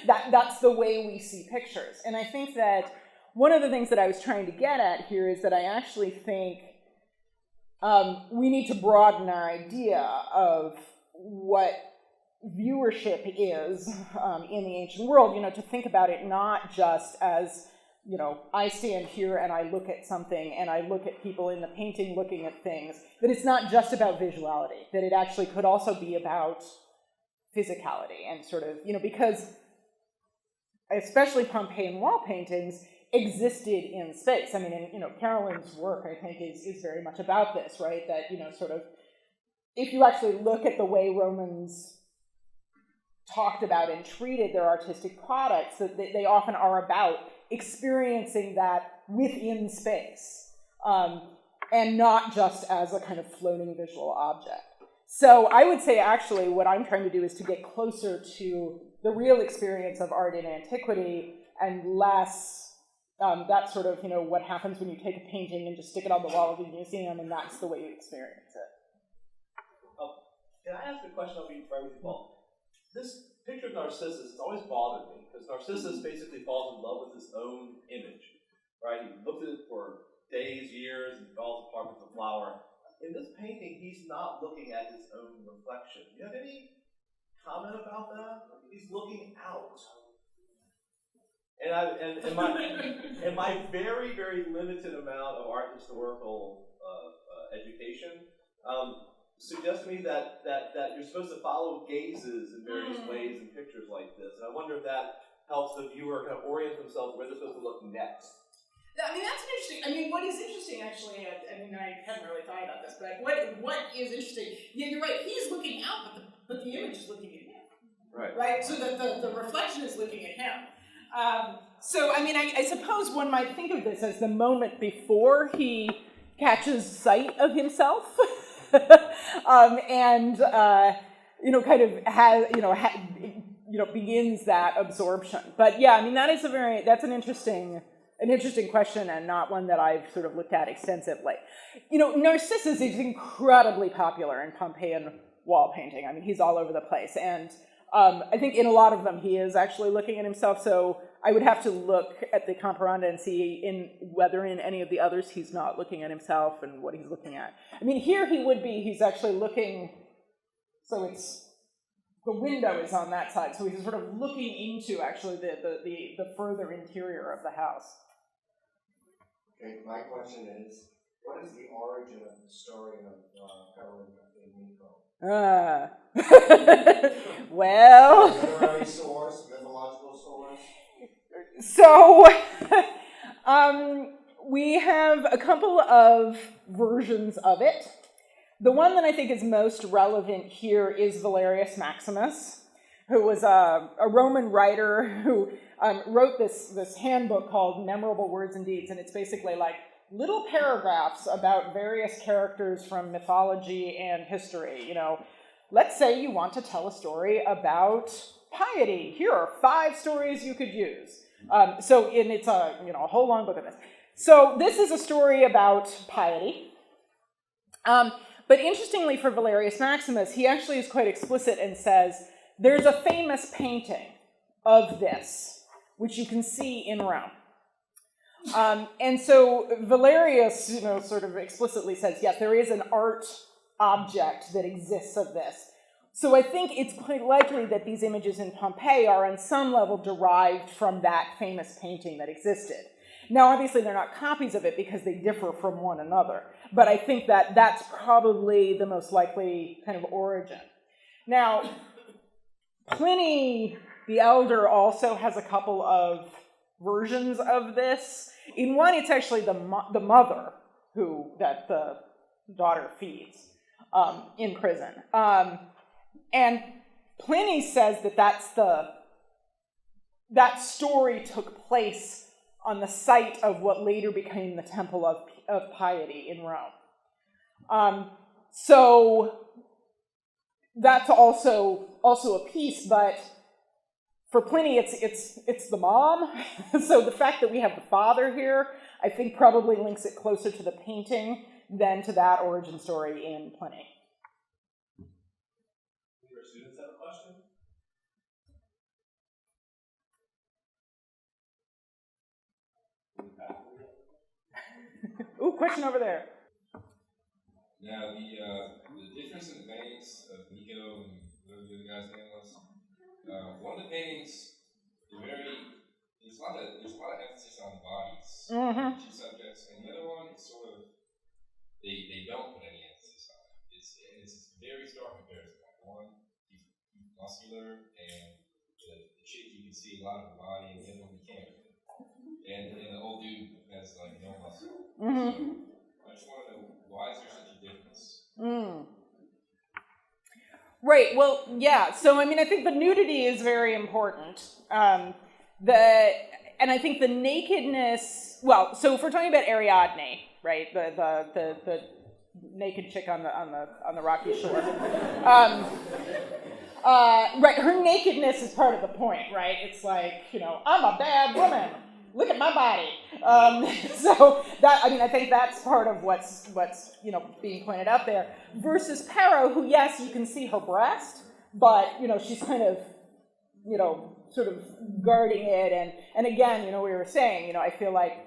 that's the way we see pictures. And I think that one of the things that I was trying to get at here is that I actually think we need to broaden our idea of what viewership is in the ancient world, to think about it not just as, I stand here and I look at something and I look at people in the painting looking at things, that it's not just about visuality, that it actually could also be about physicality and sort of, because especially Pompeian wall paintings existed in space. I mean, Carolyn's work, I think, is very much about this, right? That, sort of, if you actually look at the way Romans talked about and treated their artistic products, that they often are about experiencing that within space, and not just as a kind of floating visual object. So I would say actually what I'm trying to do is to get closer to the real experience of art in antiquity and less that sort of, what happens when you take a painting and just stick it on the wall of a museum and that's the way you experience it. Can I ask a question? I'll be right with you, Paul. This picture of Narcissus has always bothered me, because Narcissus basically falls in love with his own image, right? He looked at it for days, years, and falls apart with the flower. In this painting, he's not looking at his own reflection. Do you have any comment about that? He's looking out. And my very, very limited amount of art historical education suggests to me that you're supposed to follow gazes in various ways in pictures like this. And I wonder if that helps the viewer kind of orient themselves where they're supposed to look next. I mean, that's interesting. I mean, what is interesting, actually, I hadn't really thought about this, but what is interesting, yeah, you're right, he's looking out, but the image is looking at him. Right? So the reflection is looking at him. So, I mean, I suppose one might think of this as the moment before he catches sight of himself. And kind of has, begins that absorption. But yeah, I mean, that's an interesting question, and not one that I've sort of looked at extensively. Narcissus is incredibly popular in Pompeian wall painting. I mean, he's all over the place, and I think in a lot of them he is actually looking at himself. So I would have to look at the Comparanda and see whether in any of the others he's not looking at himself and what he's looking at. I mean, here he's actually looking, so the window is on that side, so he's sort of looking into actually the further interior of the house. Okay, my question is, what is the origin of the story of Pero and Mecon? Well, literary source, mythological source. So, we have a couple of versions of it. The one that I think is most relevant here is Valerius Maximus, who was a Roman writer who wrote this handbook called Memorable Words and Deeds, and it's basically like little paragraphs about various characters from mythology and history. Let's say you want to tell a story about piety. Here are 5 stories you could use. It's a whole long book of this. So this is a story about piety. But interestingly for Valerius Maximus, he actually is quite explicit and says, there's a famous painting of this, which you can see in Rome. And so Valerius, sort of explicitly says, yes, there is an art object that exists of this. So I think it's quite likely that these images in Pompeii are on some level derived from that famous painting that existed. Now, obviously, they're not copies of it because they differ from one another, but I think that that's probably the most likely kind of origin. Now, Pliny the Elder also has a couple of versions of this. In one, it's actually the mother that the daughter feeds in prison. And Pliny says that story took place on the site of what later became the Temple of Piety in Rome. So that's also a piece, but for Pliny, it's the mom. So the fact that we have the father here, I think probably links it closer to the painting than to that origin story in Pliny. Your students have a question? Ooh, question over there. Now, the difference in the paintings of Nico and whatever the other guy's name was, one of the paintings is there's a lot of emphasis on bodies, two subjects, and the other one is sort of, they don't put any emphasis on it. It's a very stark comparison. One, he's muscular, and the chick, you can see a lot of her body, and the other one you can't. And the old dude has like no muscle. So I just want to know, why is there such a difference? Right, well, yeah, so I mean, I think the nudity is very important. And I think the nakedness, well, so if we're talking about Ariadne, right, the naked chick on the rocky shore, right, her nakedness is part of the point, right? It's like, I'm a bad woman. Look at my body. So that, I mean, I think that's part of what's being pointed out there. Versus Pero, who, yes, you can see her breast, but she's kind of sort of guarding it. And again, we were saying, I feel like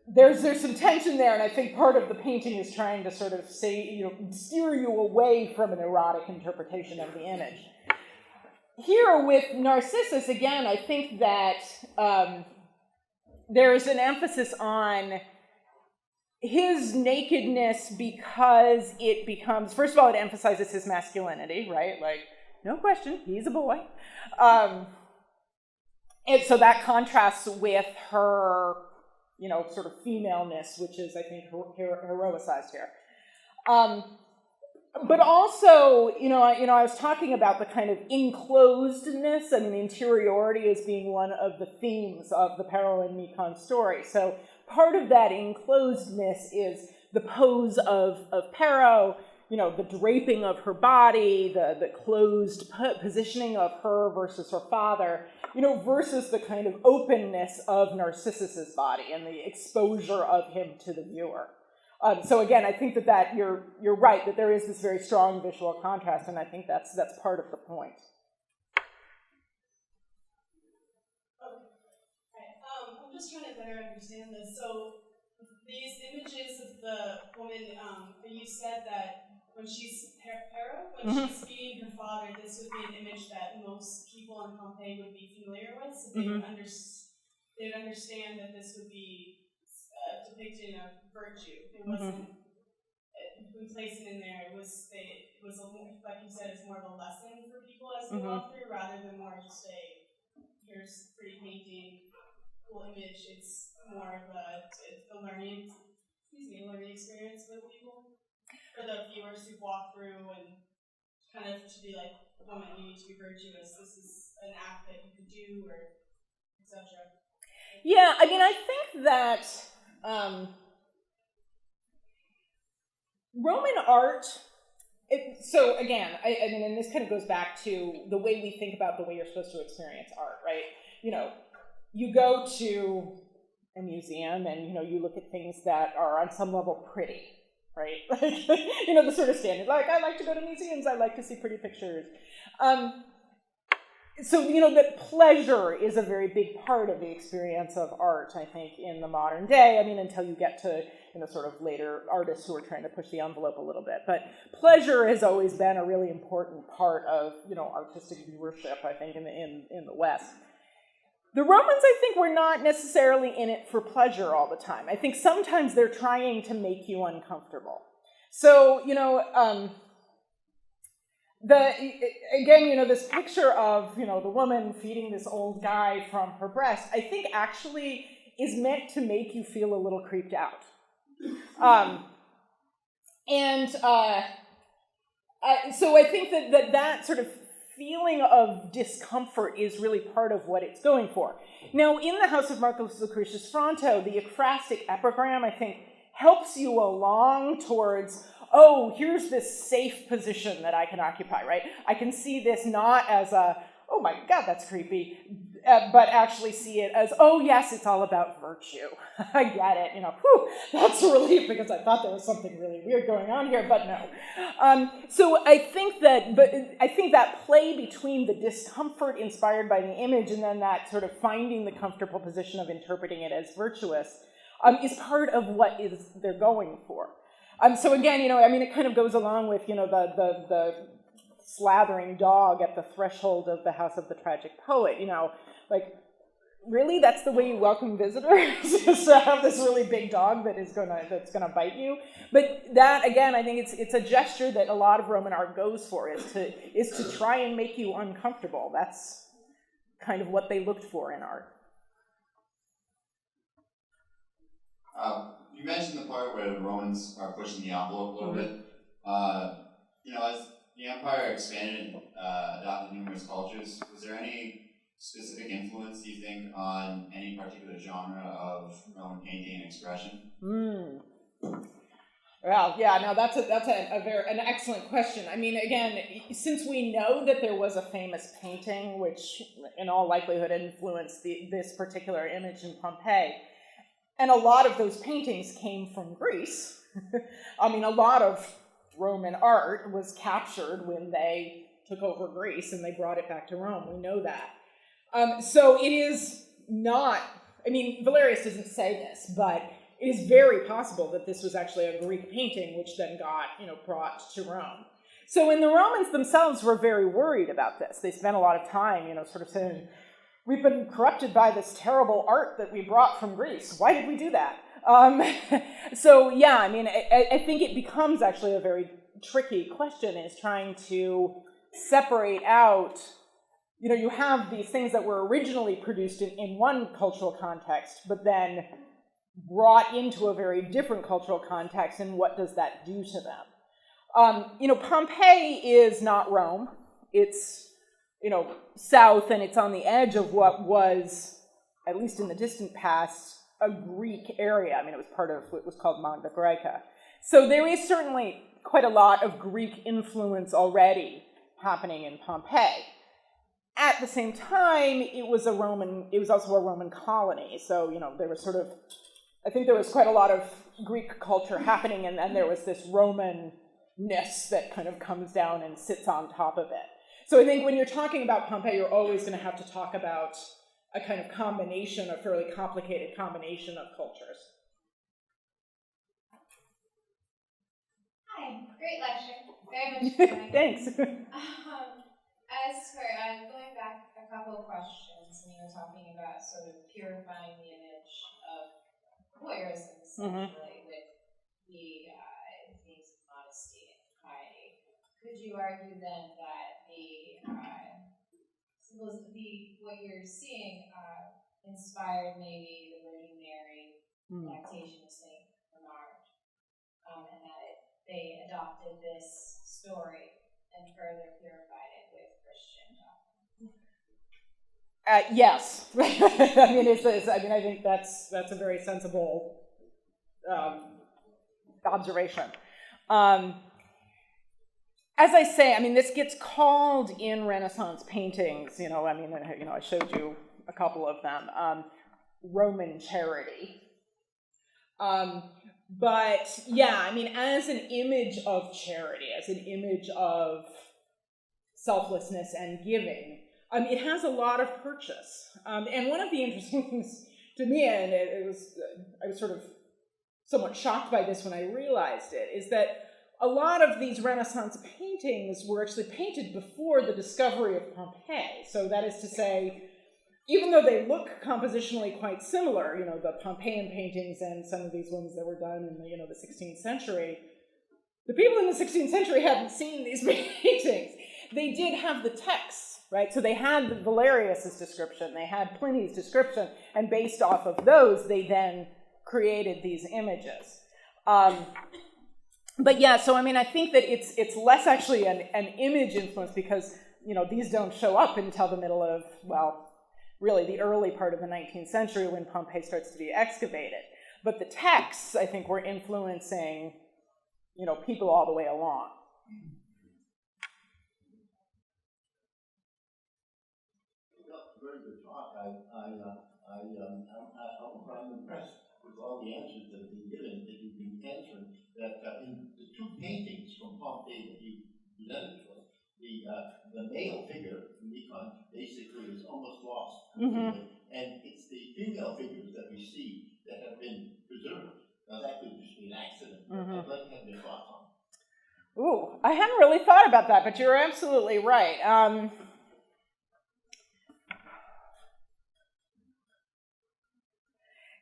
there's some tension there, and I think part of the painting is trying to sort of say, steer you away from an erotic interpretation of the image. Here with Narcissus, again, I think that there's an emphasis on his nakedness because it becomes, first of all, it emphasizes his masculinity, right? Like, no question, he's a boy. And so that contrasts with her, sort of femaleness, which is, I think, heroicized here. But also, I was talking about the kind of enclosedness and interiority as being one of the themes of the Pero and Mecon story. So part of that enclosedness is the pose of Pero, the draping of her body, the closed positioning of her versus her father, versus the kind of openness of Narcissus's body and the exposure of him to the viewer. So again, I think that you're right, that there is this very strong visual contrast, and I think that's part of the point. Okay. I'm just trying to better understand this. So these images of the woman, you said that when she's she's feeding her father, this would be an image that most people in Pompeii would be familiar with, so they would understand that this would be depicting a virtue. It wasn't we place it in there. It was like you said, it's more of a lesson for people as they walk through, rather than more just here's pretty painting, cool image. It's more of a learning experience with people, for the viewers who walk through, and kind of to be like, woman, you need to be virtuous. This is an act that you could do, or etc. Yeah, I mean, I think that Roman art, so again, I mean, and this kind of goes back to the way we think about the way you're supposed to experience art, right? You go to a museum and, you look at things that are on some level pretty, right? Like, the sort of standard, like, I like to go to museums, I like to see pretty pictures. So, that pleasure is a very big part of the experience of art, I think, in the modern day. I mean, until you get to, sort of later artists who are trying to push the envelope a little bit. But pleasure has always been a really important part of, artistic viewership, I think, in the West. The Romans, I think, were not necessarily in it for pleasure all the time. I think sometimes they're trying to make you uncomfortable. So, this picture of, the woman feeding this old guy from her breast, I think actually is meant to make you feel a little creeped out. So I think that sort of feeling of discomfort is really part of what it's going for. Now, in the House of Marcus Lucretius Fronto, the ekphrastic epigram, I think, helps you along towards, oh, here's this safe position that I can occupy, right? I can see this not as a, oh my God, that's creepy, but actually see it as, oh yes, it's all about virtue. I get it, whew, that's a relief because I thought there was something really weird going on here, but no. So I think that play between the discomfort inspired by the image and then that sort of finding the comfortable position of interpreting it as virtuous is part of what they're going for. So again, it kind of goes along with, the slathering dog at the threshold of the house of the tragic poet, really, that's the way you welcome visitors? Is to have this really big dog that's gonna bite you? But that, again, I think it's a gesture that a lot of Roman art goes for, is to try and make you uncomfortable. That's kind of what they looked for in art. You mentioned the part where the Romans are pushing the envelope a little bit. As the empire expanded and adopted numerous cultures, was there any specific influence, do you think, on any particular genre of Roman painting and expression? Well, yeah, no, that's an excellent question. I mean, again, since we know that there was a famous painting which, in all likelihood, influenced this particular image in Pompeii, and a lot of those paintings came from Greece. I mean, a lot of Roman art was captured when they took over Greece and they brought it back to Rome. We know that. So it is not, Valerius doesn't say this, but it is very possible that this was actually a Greek painting which then got, brought to Rome. So when the Romans themselves were very worried about this, they spent a lot of time, sort of saying, we've been corrupted by this terrible art that we brought from Greece. Why did we do that? So yeah, I think it becomes actually a very tricky question, is trying to separate out, you have these things that were originally produced in one cultural context, but then brought into a very different cultural context, and what does that do to them? Pompeii is not Rome. It's, south, and it's on the edge of what was, at least in the distant past, a Greek area. It was part of what was called Magna Graeca. So there is certainly quite a lot of Greek influence already happening in Pompeii. At the same time, it was also a Roman colony. So, there was I think there was quite a lot of Greek culture happening, and then there was this Roman-ness that kind of comes down and sits on top of it. So I think when you're talking about Pompeii, you're always going to have to talk about a kind of combination, a fairly complicated combination of cultures. Hi, great lecture. Very much enjoying it. Thanks. As for going back a couple of questions, and you were talking about sort of purifying the image of voyeurism, essentially, with the themes of modesty and piety. Could you argue then that what you're seeing inspired maybe the Virgin Mary lactation of Saint Bernard, and that they adopted this story and further purified it with Christian doctrine? Yes. I think that's a very sensible observation. As I say, this gets called in Renaissance paintings, I showed you a couple of them, Roman charity. But yeah, as an image of charity, as an image of selflessness and giving, it has a lot of purchase. And one of the interesting things to me, and I was sort of somewhat shocked by this when I realized it, is that a lot of these Renaissance paintings were actually painted before the discovery of Pompeii. So that is to say, even though they look compositionally quite similar, the Pompeian paintings and some of these ones that were done in the 16th century, the people in the 16th century hadn't seen these paintings. They did have the texts, right? So they had Valerius's description, they had Pliny's description, and based off of those, they then created these images. But yeah, so I think that it's less actually an image influence because, these don't show up until the middle of, really the early part of the 19th century when Pompeii starts to be excavated. But the texts, I think, were influencing, people all the way along. Very good talk. I'm impressed with all the answers that have been given, that you've been answering, that in the two paintings from Pompeii that you presented to us, the male figure, Mecon, basically is almost lost. Mm-hmm. And it's the female figures that we see that have been preserved. Now that could just be an accident, but I'd like to have your thoughts on it. Ooh, I hadn't really thought about that, but you're absolutely right.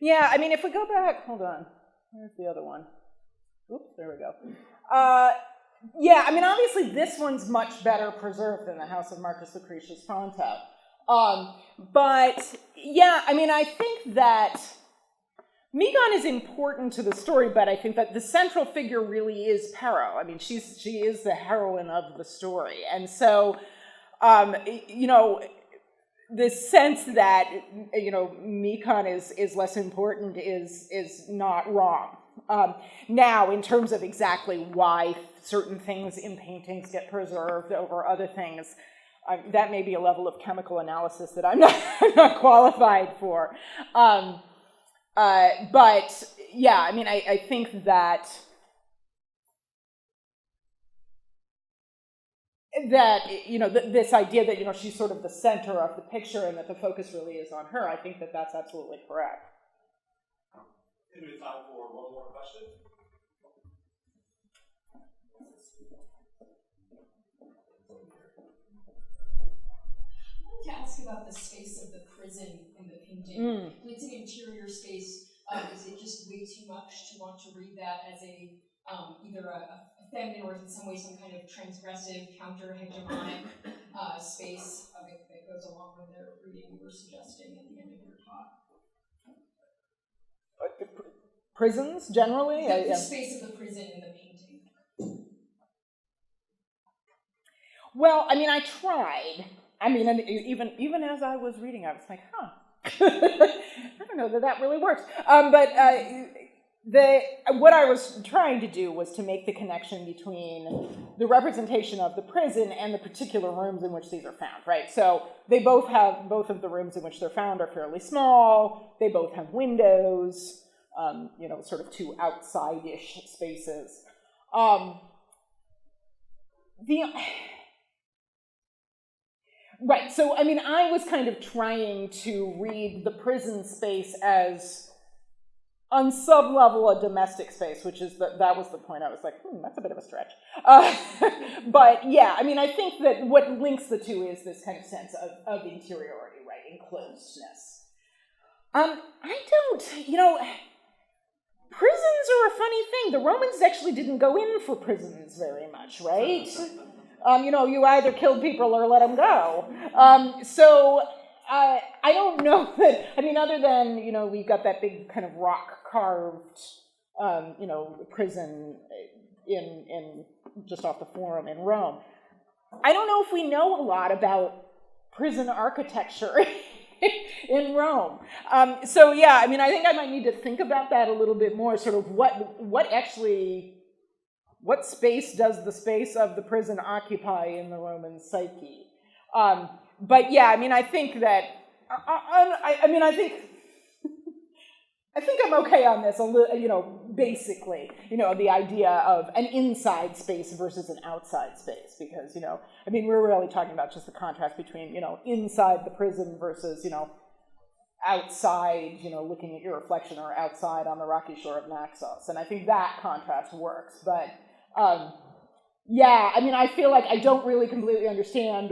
Yeah, if we go back, hold on, where's the other one? Oops, there we go. Yeah, obviously this one's much better preserved than the House of Marcus Lucretius Fronto. But yeah, I think that Mecon is important to the story, but I think that the central figure really is Pero. She is the heroine of the story. And so, the sense that, Mecon is less important is not wrong. Now, in terms of exactly why certain things in paintings get preserved over other things, that may be a level of chemical analysis that I'm not qualified for. But yeah, I think that this idea that, she's sort of the center of the picture and that the focus really is on her, I think that that's absolutely correct. And we have time for one more question. I wanted to ask about the space of the prison in the painting. It's an interior space. Is it just way too much to want to read that as either a feminine or in some way some kind of transgressive, counter-hegemonic space that goes along with the reading you were suggesting at the end of your talk? Prisons, generally? The space of the prison in the painting. Well, I tried. Even as I was reading, I was like, I don't know that really works. But what I was trying to do was to make the connection between the representation of the prison and the particular rooms in which these are found, right? So both of the rooms in which they're found are fairly small. They both have windows, sort of two outside-ish spaces. Right, so I was kind of trying to read the prison space as, on some level, a domestic space, which is that was the point. I was like, that's a bit of a stretch. But yeah, I think that what links the two is this kind of sense of interiority, right, enclosedness. Prisons are a funny thing. The Romans actually didn't go in for prisons very much, right? You either killed people or let them go. So I don't know that, other than, we've got that big kind of rock-carved, prison in just off the Forum in Rome. I don't know if we know a lot about prison architecture in Rome. So yeah, I think I might need to think about that a little bit more, sort of what space does the space of the prison occupy in the Roman psyche? But yeah, I think that, I think I'm okay on this, basically, the idea of an inside space versus an outside space, because, we're really talking about just the contrast between, inside the prison versus, outside, looking at your reflection, or outside on the rocky shore of Naxos. And I think that contrast works. But, I feel like I don't really completely understand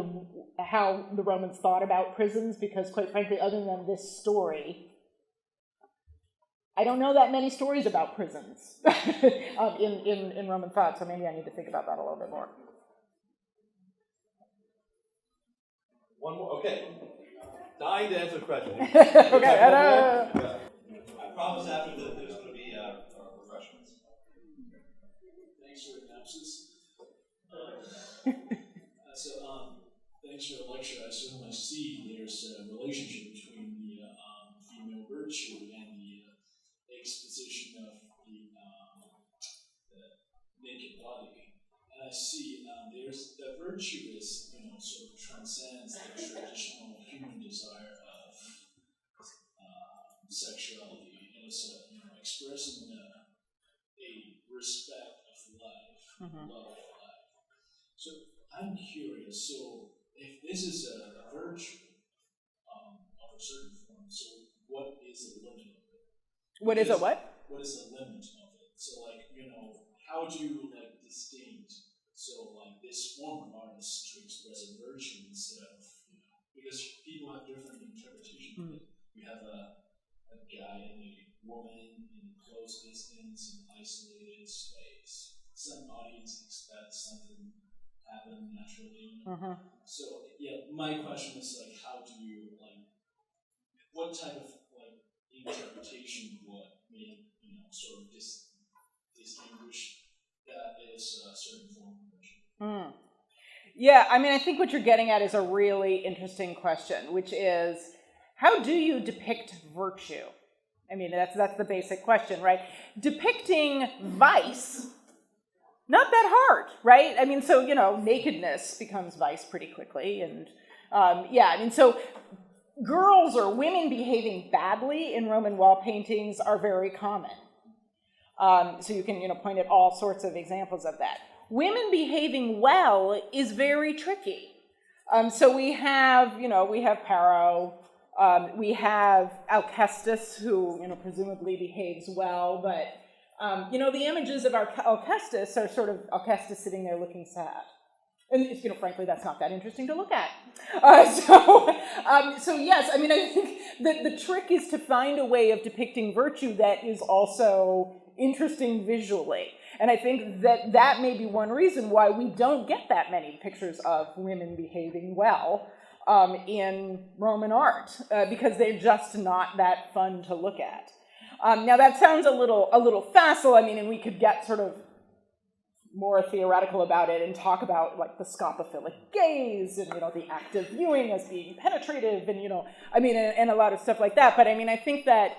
how the Romans thought about prisons, because, quite frankly, other than this story, I don't know that many stories about prisons in Roman thought, so maybe I need to think about that a little bit more. One more, okay. Dying to answer the question. Okay. I promise after that there's going to be refreshments. Thanks for the analysis. Thanks for the lecture. I certainly see there's a relationship between the female virtue and the exposition of the naked body. And I see there's the virtue is, sort of transcends the traditional human desire of sexuality, and it's expressing a respect of life, love of life. So I'm curious, so if this is a virtue of a certain form, so what is the limit of it? What is a what? What is the limit of it? So how do you distinct? So this form of artist to express a virtue instead of, because people have different interpretations of it. You have a guy and a woman in close distance in isolated space. Some audience expects something happen naturally. So my question is how do you what type of interpretation would make sort of distinguish that is a certain form of virtue? Yeah, I think what you're getting at is a really interesting question, which is, how do you depict virtue? That's the basic question, right? Depicting vice, not that hard, right? So, nakedness becomes vice pretty quickly, and so girls or women behaving badly in Roman wall paintings are very common. So you can, point at all sorts of examples of that. Women behaving well is very tricky. So we have Pero, we have Alcestis, who, presumably behaves well, but, the images of Alcestis are sort of Alcestis sitting there looking sad. And, frankly, that's not that interesting to look at. So yes, I think that the trick is to find a way of depicting virtue that is also interesting visually. And I think that may be one reason why we don't get that many pictures of women behaving well in Roman art, because they're just not that fun to look at. Now that sounds a little facile, and we could get sort of more theoretical about it and talk about the scopophilic gaze and the act of viewing as being penetrative and and a lot of stuff like that. But I think that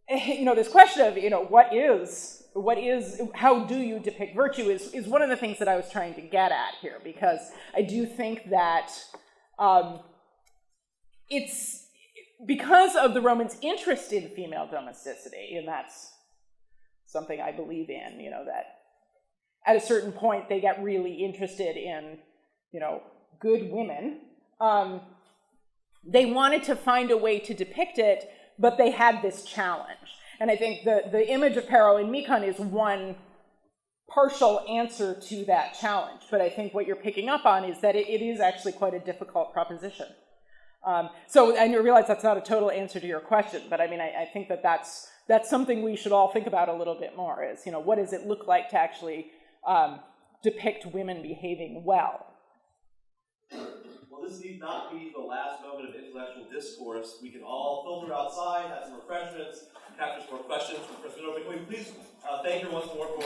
this question of what is how do you depict virtue is one of the things that I was trying to get at here, because I do think that it's because of the Romans' interest in female domesticity, and that's something I believe in, that at a certain point they get really interested in, good women. They wanted to find a way to depict it, but they had this challenge. And I think the image of Pero and Mecon is one partial answer to that challenge. But I think what you're picking up on is that it is actually quite a difficult proposition. And you realize that's not a total answer to your question, but I think that's something we should all think about a little bit more, is, what does it look like to actually depict women behaving well? Well, this need not be the last moment of intellectual discourse. We can all filter outside, have some refreshments, capture some more questions from Kristina. Can we please thank her once more for